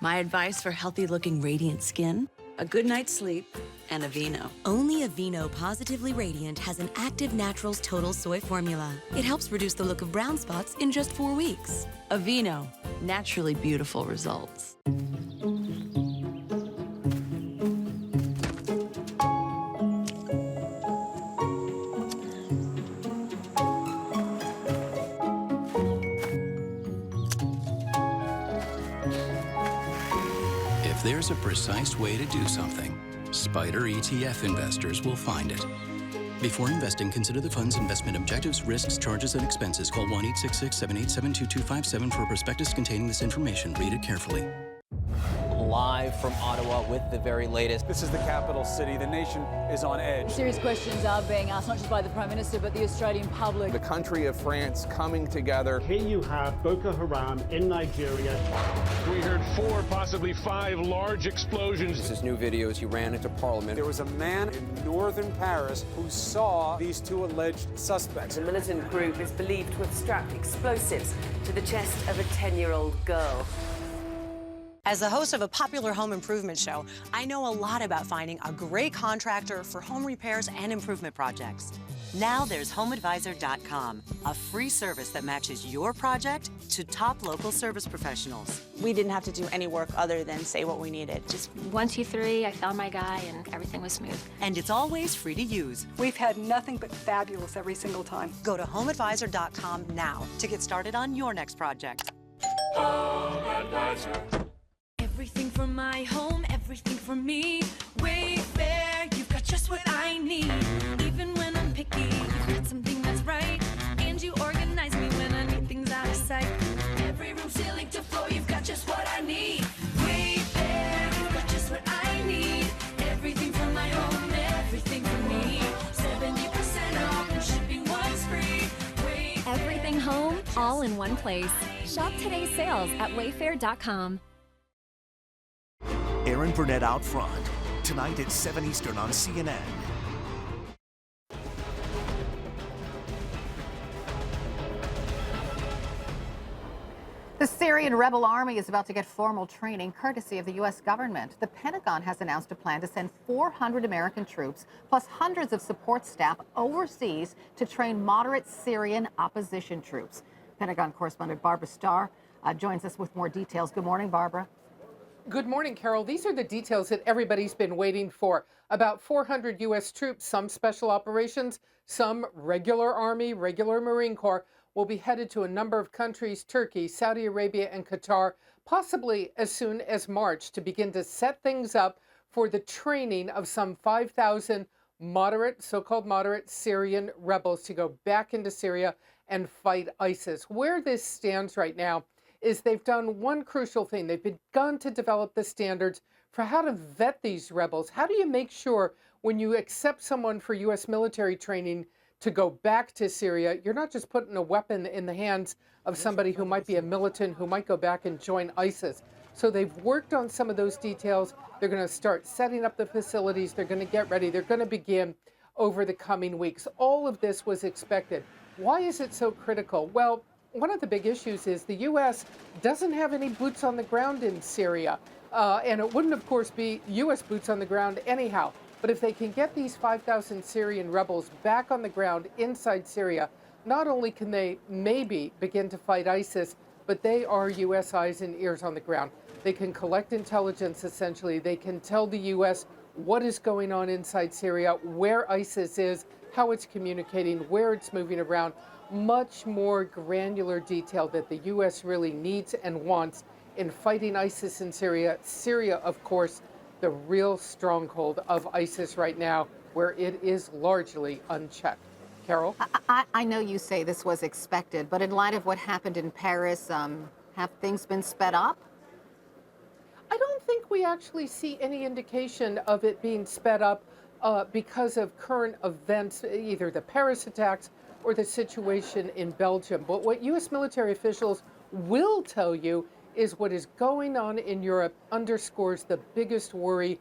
My advice for healthy-looking, radiant skin? A good night's sleep and Aveeno. Only Aveeno Positively Radiant has an active naturals total soy formula. It helps reduce the look of brown spots in just 4 weeks. Aveeno, naturally beautiful results. If there's a precise way to do something, Spider ETF investors will find it. Before investing, consider the fund's investment objectives, risks, charges, and expenses. Call 1-866-787-2257 for a prospectus containing this information. Read it carefully. Live from Ottawa with the very latest. This is the capital city. The nation is on edge. Serious questions are being asked, not just by the Prime Minister, but the Australian public. The country of France coming together. Here you have Boko Haram in Nigeria. We heard 4, possibly 5 large explosions. This is new video as he ran into Parliament. There was a man in northern Paris who saw these 2 alleged suspects. The militant group is believed to have strapped explosives to the chest of a 10-year-old girl. As the host of a popular home improvement show, I know a lot about finding a great contractor for home repairs and improvement projects. Now there's HomeAdvisor.com, a free service that matches your project to top local service professionals. We didn't have to do any work other than say what we needed. Just 1, 2, 3, I found my guy and everything was smooth. And it's always free to use. We've had nothing but fabulous every single time. Go to HomeAdvisor.com now to get started on your next project. Home Advisor. Everything for my home, everything for me. Wayfair, you've got just what I need. Even when I'm picky, you've got something that's right. And you organize me when I need things out of sight. Every room, ceiling to floor, you've got just what I need. Wayfair, you've got just what I need. Everything for my home, everything for me. 70% off and shipping was free. Everything home, all in one place. Shop today's sales at wayfair.com. Aaron Burnett out front, tonight at 7 Eastern on CNN. The Syrian rebel army is about to get formal training courtesy of the U.S. government. The Pentagon has announced a plan to send 400 American troops plus hundreds of support staff overseas to train moderate Syrian opposition troops. Pentagon correspondent Barbara Starr joins us with more details. Good morning, Barbara. Good morning, Carol. These are the details that everybody's been waiting for. About 400 U.S. troops, some special operations, some regular Army, regular Marine Corps, will be headed to a number of countries, Turkey, Saudi Arabia, and Qatar, possibly as soon as March, to begin to set things up for the training of some 5,000 moderate, so-called moderate Syrian rebels to go back into Syria and fight ISIS. Where this stands right now is they've done one crucial thing. They've begun to develop the standards for how to vet these rebels. How do you make sure when you accept someone for U.S. military training to go back to Syria, you're not just putting a weapon in the hands of somebody who might be a militant who might go back and join ISIS? So they've worked on some of those details. They're going to start setting up the facilities. They're going to get ready. They're going to begin over the coming weeks. All of this was expected. Why is it so critical? Well, one of the big issues is the U.S. doesn't have any boots on the ground in Syria. And it wouldn't, of course, be U.S. boots on the ground anyhow. But if they can get these 5,000 Syrian rebels back on the ground inside Syria, not only can they maybe begin to fight ISIS, but they are U.S. eyes and ears on the ground. They can collect intelligence, essentially. They can tell the U.S. what is going on inside Syria, where ISIS is, how it's communicating, where it's moving around. Much more granular detail that the U.S. really needs and wants in fighting ISIS in Syria. Syria, of course, the real stronghold of ISIS right now, where it is largely unchecked. Carol? I know you say this was expected, but in light of what happened in Paris, have things been sped up? I don't think we actually see any indication of it being sped up because of current events, either the Paris attacks or the situation in Belgium. But what U.S. military officials will tell you is what is going on in Europe underscores the biggest worry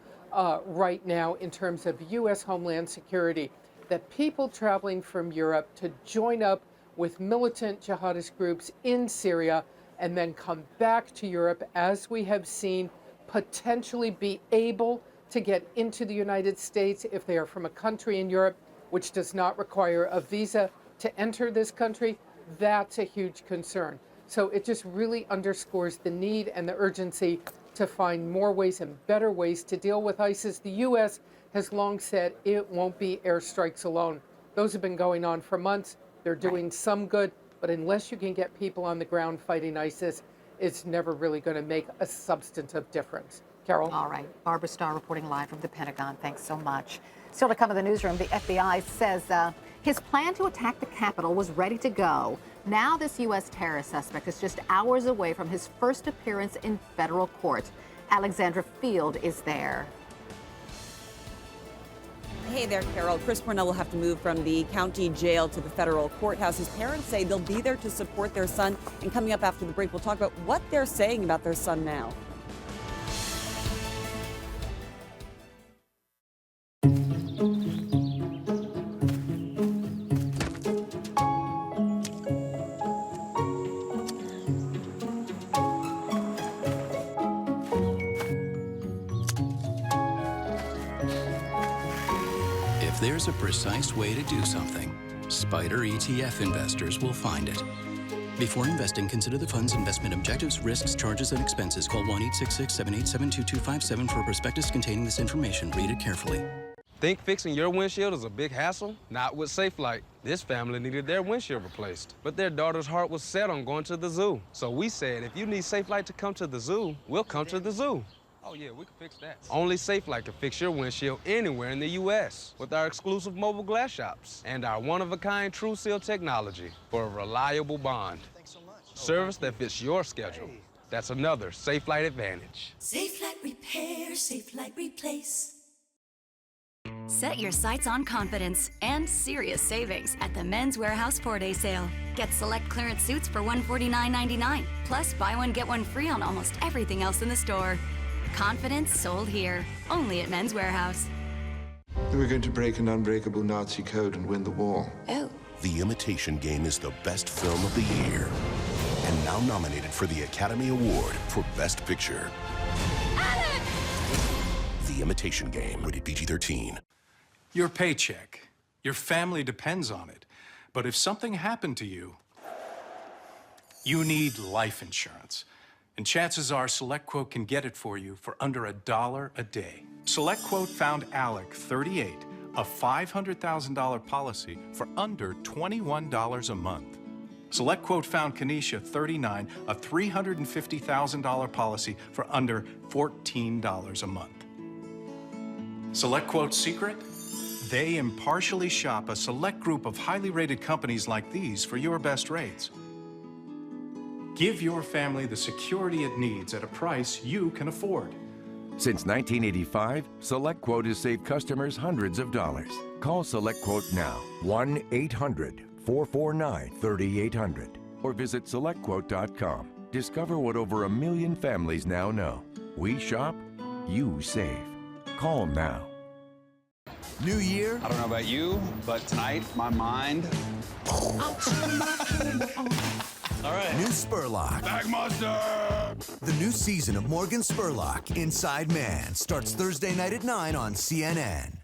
right now in terms of U.S. homeland security, that people traveling from Europe to join up with militant jihadist groups in Syria and then come back to Europe, as we have seen, potentially be able to get into the United States if they are from a country in Europe which does not require a visa to enter this country. That's a huge concern. So it just really underscores the need and the urgency to find more ways and better ways to deal with ISIS. The U.S. has long said it won't be airstrikes alone. Those have been going on for months. They're doing some good, but unless you can get people on the ground fighting ISIS, it's never really going to make a substantive difference. Carol? All right. Barbara Starr reporting live from the Pentagon. Thanks so much. Still to come in the newsroom, the FBI says his plan to attack the Capitol was ready to go. Now this U.S. terrorist suspect is just hours away from his first appearance in federal court. Alexandra Field is there. Hey there, Carol. Chris Cornell will have to move from the county jail to the federal courthouse. His parents say they'll be there to support their son. And coming up after the break, we'll talk about what they're saying about their son now. There's a precise way to do something. Spider ETF investors will find it. Before investing, consider the fund's investment objectives, risks, charges, and expenses. Call 1-866-787-2257 for a prospectus containing this information. Read it carefully. Think fixing your windshield is a big hassle? Not with SafeLight. This family needed their windshield replaced, but their daughter's heart was set on going to the zoo. So we said, if you need SafeLight to come to the zoo, we'll come to the zoo. Oh yeah, we can fix that. Only SafeLight can fix your windshield anywhere in the U.S. with our exclusive mobile glass shops and our one-of-a-kind True Seal technology for a reliable bond. Thanks so much. Service that fits your schedule. That's another SafeLight advantage. SafeLight Repair, SafeLight Replace. Set your sights on confidence and serious savings at the Men's Warehouse 4-day sale. Get select clearance suits for $149.99. Plus, buy one, get one free on almost everything else in the store. Confidence sold here, only at Men's Warehouse. We're going to break an unbreakable Nazi code and win the war. Oh. The Imitation Game is the best film of the year and now nominated for the Academy Award for Best Picture. The Imitation Game, rated PG-13. Your paycheck. Your family depends on it. But if something happened to you, you need life insurance. And chances are SelectQuote can get it for you for under $1 a day. SelectQuote found Alec, 38, a $500,000 policy for under $21 a month. SelectQuote found Kenesha, 39, a $350,000 policy for under $14 a month. SelectQuote's secret? They impartially shop a select group of highly rated companies like these for your best rates. Give your family the security it needs at a price you can afford. Since 1985, SelectQuote has saved customers hundreds of dollars. Call SelectQuote now, 1-800-449-3800, or visit SelectQuote.com. Discover what over 1 million families now know. We shop, you save. Call now. New year? I don't know about you, but tonight, my mind. All right. New Spurlock. Bagmaster! The new season of Morgan Spurlock, Inside Man, starts Thursday night at 9 on CNN.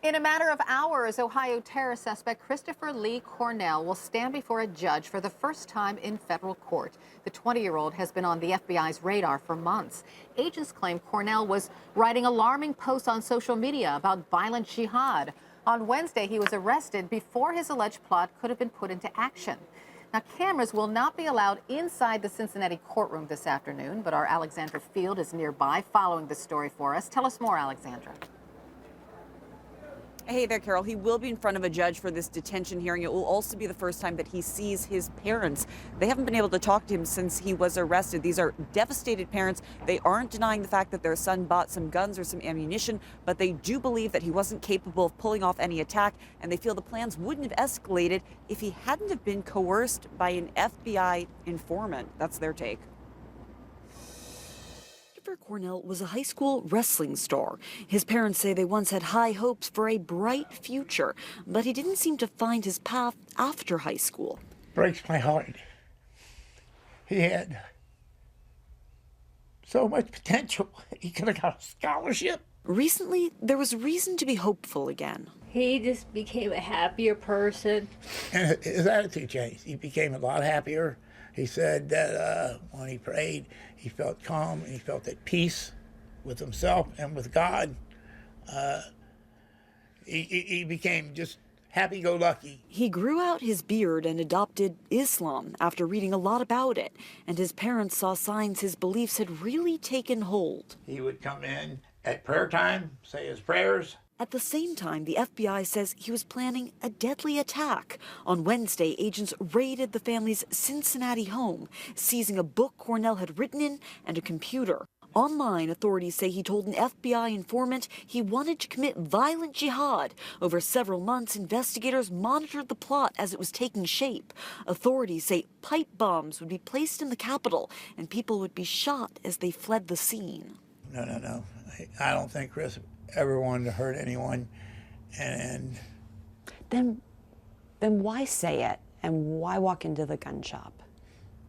In a matter of hours, Ohio terror suspect Christopher Lee Cornell will stand before a judge for the first time in federal court. The 20-year-old has been on the FBI's radar for months. Agents claim Cornell was writing alarming posts on social media about violent jihad. On Wednesday, he was arrested before his alleged plot could have been put into action. Now, cameras will not be allowed inside the Cincinnati courtroom this afternoon, but our Alexandra Field is nearby following the story for us. Tell us more, Alexandra. Hey there, Carol. He will be in front of a judge for this detention hearing. It will also be the first time that he sees his parents. They haven't been able to talk to him since he was arrested. These are devastated parents. They aren't denying the fact that their son bought some guns or some ammunition, but they do believe that he wasn't capable of pulling off any attack, and they feel the plans wouldn't have escalated if he hadn't have been coerced by an FBI informant. That's their take. Christopher Cornell was a high school wrestling star. His parents say they once had high hopes for a bright future, but he didn't seem to find his path after high school. Breaks my heart. He had so much potential. He could have got a scholarship. Recently, there was reason to be hopeful again. He just became a happier person. And his attitude changed. He became a lot happier. He said that when he prayed, he felt calm and he felt at peace with himself and with God. He became just happy-go-lucky. He grew out his beard and adopted Islam after reading a lot about it, and his parents saw signs his beliefs had really taken hold. He would come in at prayer time, say his prayers. At the same time, the FBI says he was planning a deadly attack. On Wednesday, agents raided the family's Cincinnati home, seizing a book Cornell had written in and a computer. Online, authorities say he told an FBI informant he wanted to commit violent jihad. Over several months, investigators monitored the plot as it was taking shape. Authorities say pipe bombs would be placed in the Capitol and people would be shot as they fled the scene. No. I don't think Chris ever wanted to hurt anyone, and then why say it, and why walk into the gun shop?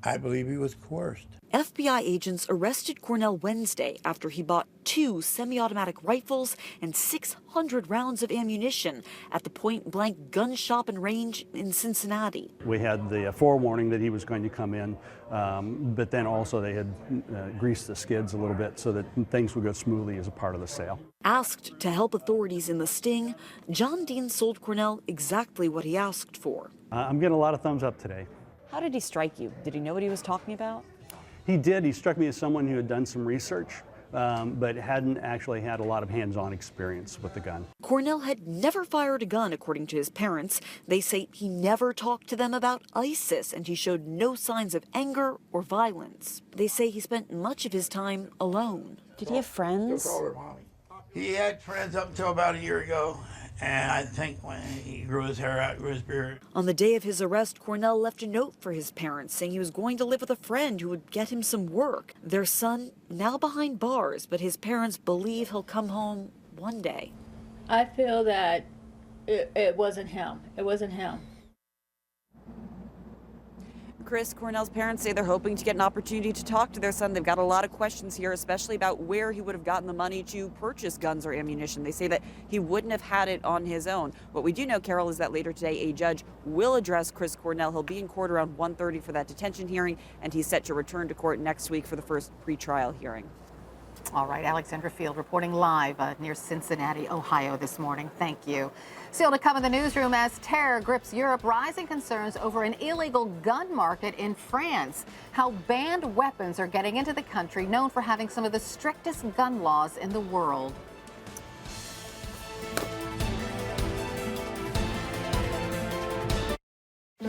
I believe he was coerced. FBI agents arrested Cornell Wednesday after he bought 2 semi-automatic rifles and 600 rounds of ammunition at the point-blank gun shop and range in Cincinnati. We had the forewarning that he was going to come in, but then also they had greased the skids a little bit so that things would go smoothly as a part of the sale. Asked to help authorities in the sting, John Dean sold Cornell exactly what he asked for. I'm getting a lot of thumbs up today. How did he strike you? Did he know what he was talking about? He did. He struck me as someone who had done some research, but hadn't actually had a lot of hands-on experience with the gun. Cornell had never fired a gun, according to his parents. They say he never talked to them about ISIS, and he showed no signs of anger or violence. They say he spent much of his time alone. Did he have friends? He had friends up until about a year ago, and I think when he grew his hair out, grew his beard. On the day of his arrest, Cornell left a note for his parents saying he was going to live with a friend who would get him some work. Their son, now behind bars, but his parents believe he'll come home one day. I feel that it wasn't him. It wasn't him. Chris, Cornell's parents say they're hoping to get an opportunity to talk to their son. They've got a lot of questions here, especially about where he would have gotten the money to purchase guns or ammunition. They say that he wouldn't have had it on his own. What we do know, Carol, is that later today a judge will address Chris Cornell. He'll be in court around 1:30 for that detention hearing, and he's set to return to court next week for the first pretrial hearing. All right, Alexandra Field reporting live near Cincinnati, Ohio this morning. Thank you. Still to come in the newsroom, as terror grips Europe, rising concerns over an illegal gun market in France. How banned weapons are getting into the country, known for having some of the strictest gun laws in the world.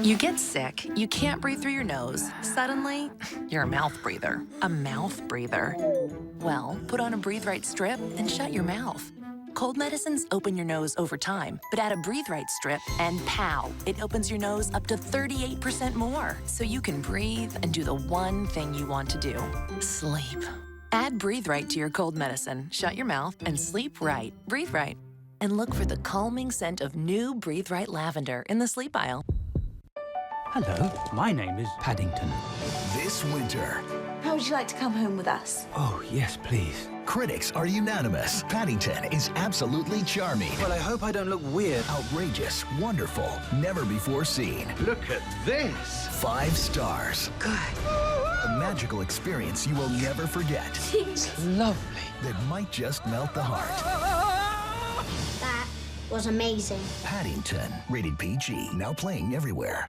You get sick, you can't breathe through your nose. Suddenly, you're a mouth breather. A mouth breather. Well, put on a Breathe Right strip and shut your mouth. Cold medicines open your nose over time, but add a Breathe Right strip and pow, it opens your nose up to 38% more, so you can breathe and do the one thing you want to do, sleep. Add Breathe Right to your cold medicine, shut your mouth, and sleep right. Breathe Right. And look for the calming scent of new Breathe Right lavender in the sleep aisle. Hello, my name is Paddington. This winter. How would you like to come home with us? Oh, yes, please. Critics are unanimous. Paddington is absolutely charming. Well, I hope I don't look weird. Outrageous, wonderful, never before seen. Look at this. 5 stars. Good. A magical experience you will never forget. It's lovely. That might just melt the heart. That was amazing. Paddington, rated PG, now playing everywhere.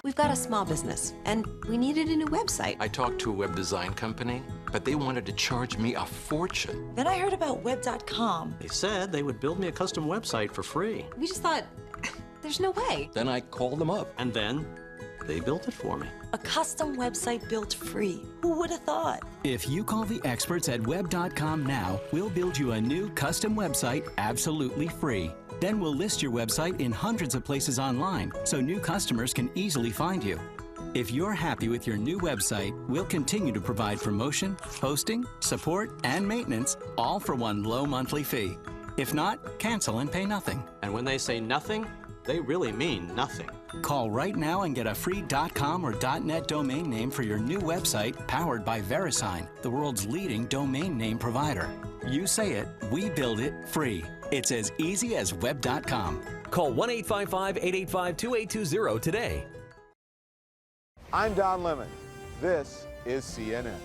We've got a small business, and we needed a new website. I talked to a web design company, but they wanted to charge me a fortune. Then I heard about web.com. They said they would build me a custom website for free. We just thought, there's no way. Then I called them up. And then they built it for me. A custom website built free. Who would have thought? If you call the experts at web.com now, we'll build you a new custom website absolutely free. Then we'll list your website in hundreds of places online so new customers can easily find you. If you're happy with your new website, we'll continue to provide promotion, hosting, support, and maintenance, all for one low monthly fee. If not, cancel and pay nothing. And when they say nothing, they really mean nothing. Call right now and get a free .com or .net domain name for your new website powered by VeriSign, the world's leading domain name provider. You say it, we build it free. It's as easy as web.com. Call 1-855-885-2820 today. I'm Don Lemon. This is CNN.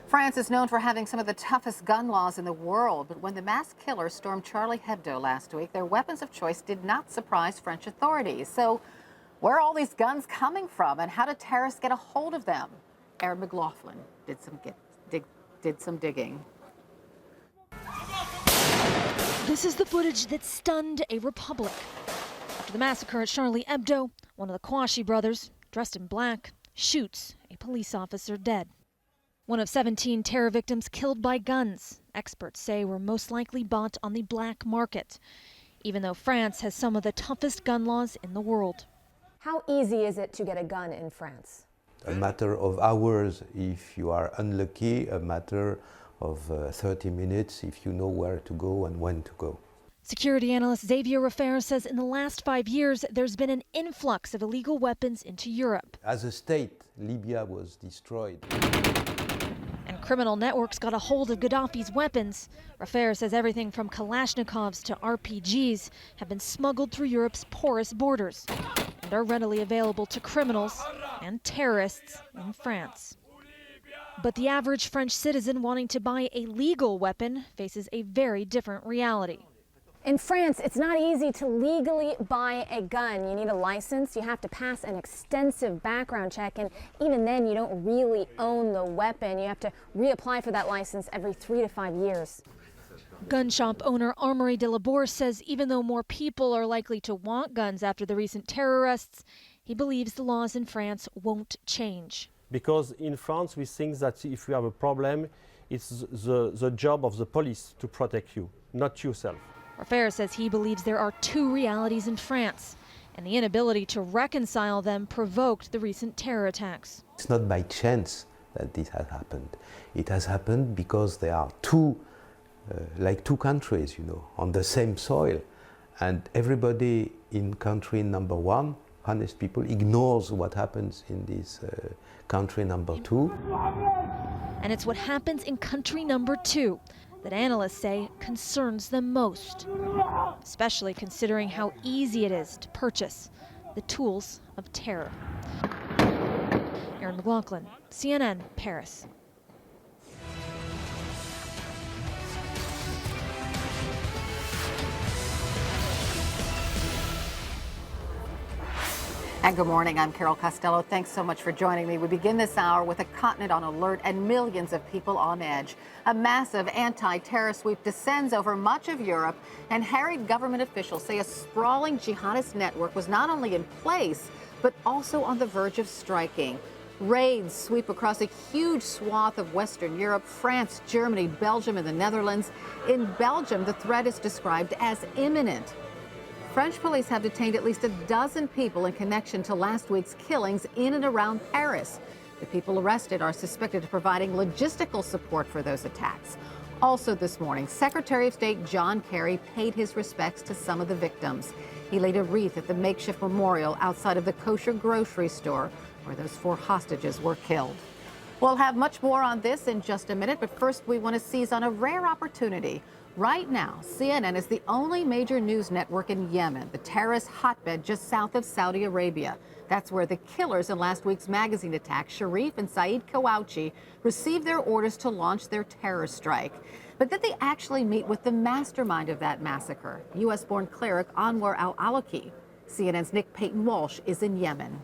France is known for having some of the toughest gun laws in the world, but when the mass killers stormed Charlie Hebdo last week, their weapons of choice did not surprise French authorities. So where are all these guns coming from, and how did terrorists get a hold of them? Aaron McLaughlin did some digging. This is the footage that stunned a republic. After the massacre at Charlie Hebdo, one of the Kouachi brothers, dressed in black, shoots a police officer dead. One of 17 terror victims killed by guns experts say were most likely bought on the black market, even though France has some of the toughest gun laws in the world. How easy is it to get a gun in France? A matter of hours if you are unlucky, a matter of 30 minutes if you know where to go and when to go. Security analyst Xavier Raffaire says in the last 5 years, there's been an influx of illegal weapons into Europe. As a state, Libya was destroyed. And criminal networks got a hold of Gaddafi's weapons. Raffaire says everything from Kalashnikovs to RPGs have been smuggled through Europe's porous borders and are readily available to criminals and terrorists in France. But the average French citizen wanting to buy a legal weapon faces a very different reality. In France, it's not easy to legally buy a gun. You need a license, you have to pass an extensive background check, and even then you don't really own the weapon. You have to reapply for that license every 3 to 5 years. Gun shop owner Armory de la Bourse says even though more people are likely to want guns after the recent terror arrests, he believes the laws in France won't change. Because in France we think that if you have a problem, it's the job of the police to protect you, not yourself. Raffaire says he believes there are two realities in France, and the inability to reconcile them provoked the recent terror attacks. It's not by chance that this has happened. It has happened because there are two countries, on the same soil, and everybody in country number one, honest people, ignores what happens in this country number two. And it's what happens in country number two that analysts say concerns them most, especially considering how easy it is to purchase the tools of terror. Erin McLaughlin, CNN, Paris. And good morning, I'm Carol Costello. Thanks so much for joining me. We begin this hour with a continent on alert and millions of people on edge. A massive anti-terror sweep descends over much of Europe, and harried government officials say a sprawling jihadist network was not only in place, but also on the verge of striking. Raids sweep across a huge swath of Western Europe, France, Germany, Belgium, and the Netherlands. In Belgium, the threat is described as imminent. French police have detained at least a dozen people in connection to last week's killings in and around Paris. The people arrested are suspected of providing logistical support for those attacks. Also this morning, Secretary of State John Kerry paid his respects to some of the victims. He laid a wreath at the makeshift memorial outside of the kosher grocery store where those 4 hostages were killed. We'll have much more on this in just a minute, but first we want to seize on a rare opportunity. Right now, CNN is the only major news network in Yemen, the terrorist hotbed just south of Saudi Arabia. That's where the killers in last week's magazine attack, Sharif and Saeed Kawauchi, received their orders to launch their terror strike. But did they actually meet with the mastermind of that massacre, U.S.-born cleric Anwar al-Awlaki? CNN's Nick Payton-Walsh is in Yemen.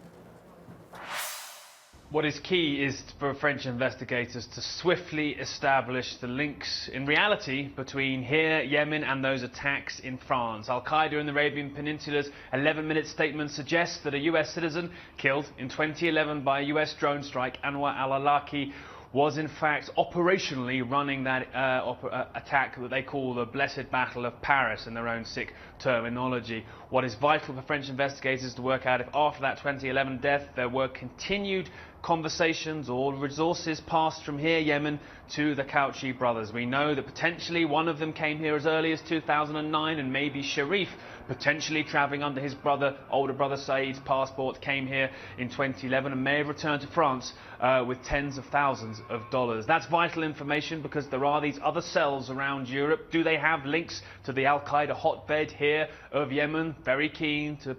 What is key is for French investigators to swiftly establish the links in reality between here, Yemen, and those attacks in France. Al-Qaeda in the Arabian Peninsula's 11-minute statement suggests that a US citizen killed in 2011 by a US drone strike, Anwar al-Awlaki, was in fact operationally running that attack that they call the Blessed Battle of Paris in their own sick terminology. What is vital for French investigators to work out if after that 2011 death there were continued conversations or resources passed from here, Yemen, to the Kawauchi brothers. We know that potentially one of them came here as early as 2009, and maybe Sharif, potentially travelling under his older brother Saeed's passport, came here in 2011 and may have returned to France with tens of thousands of dollars. That's vital information because there are these other cells around Europe. Do they have links to the Al-Qaeda hotbed here of Yemen? Very keen to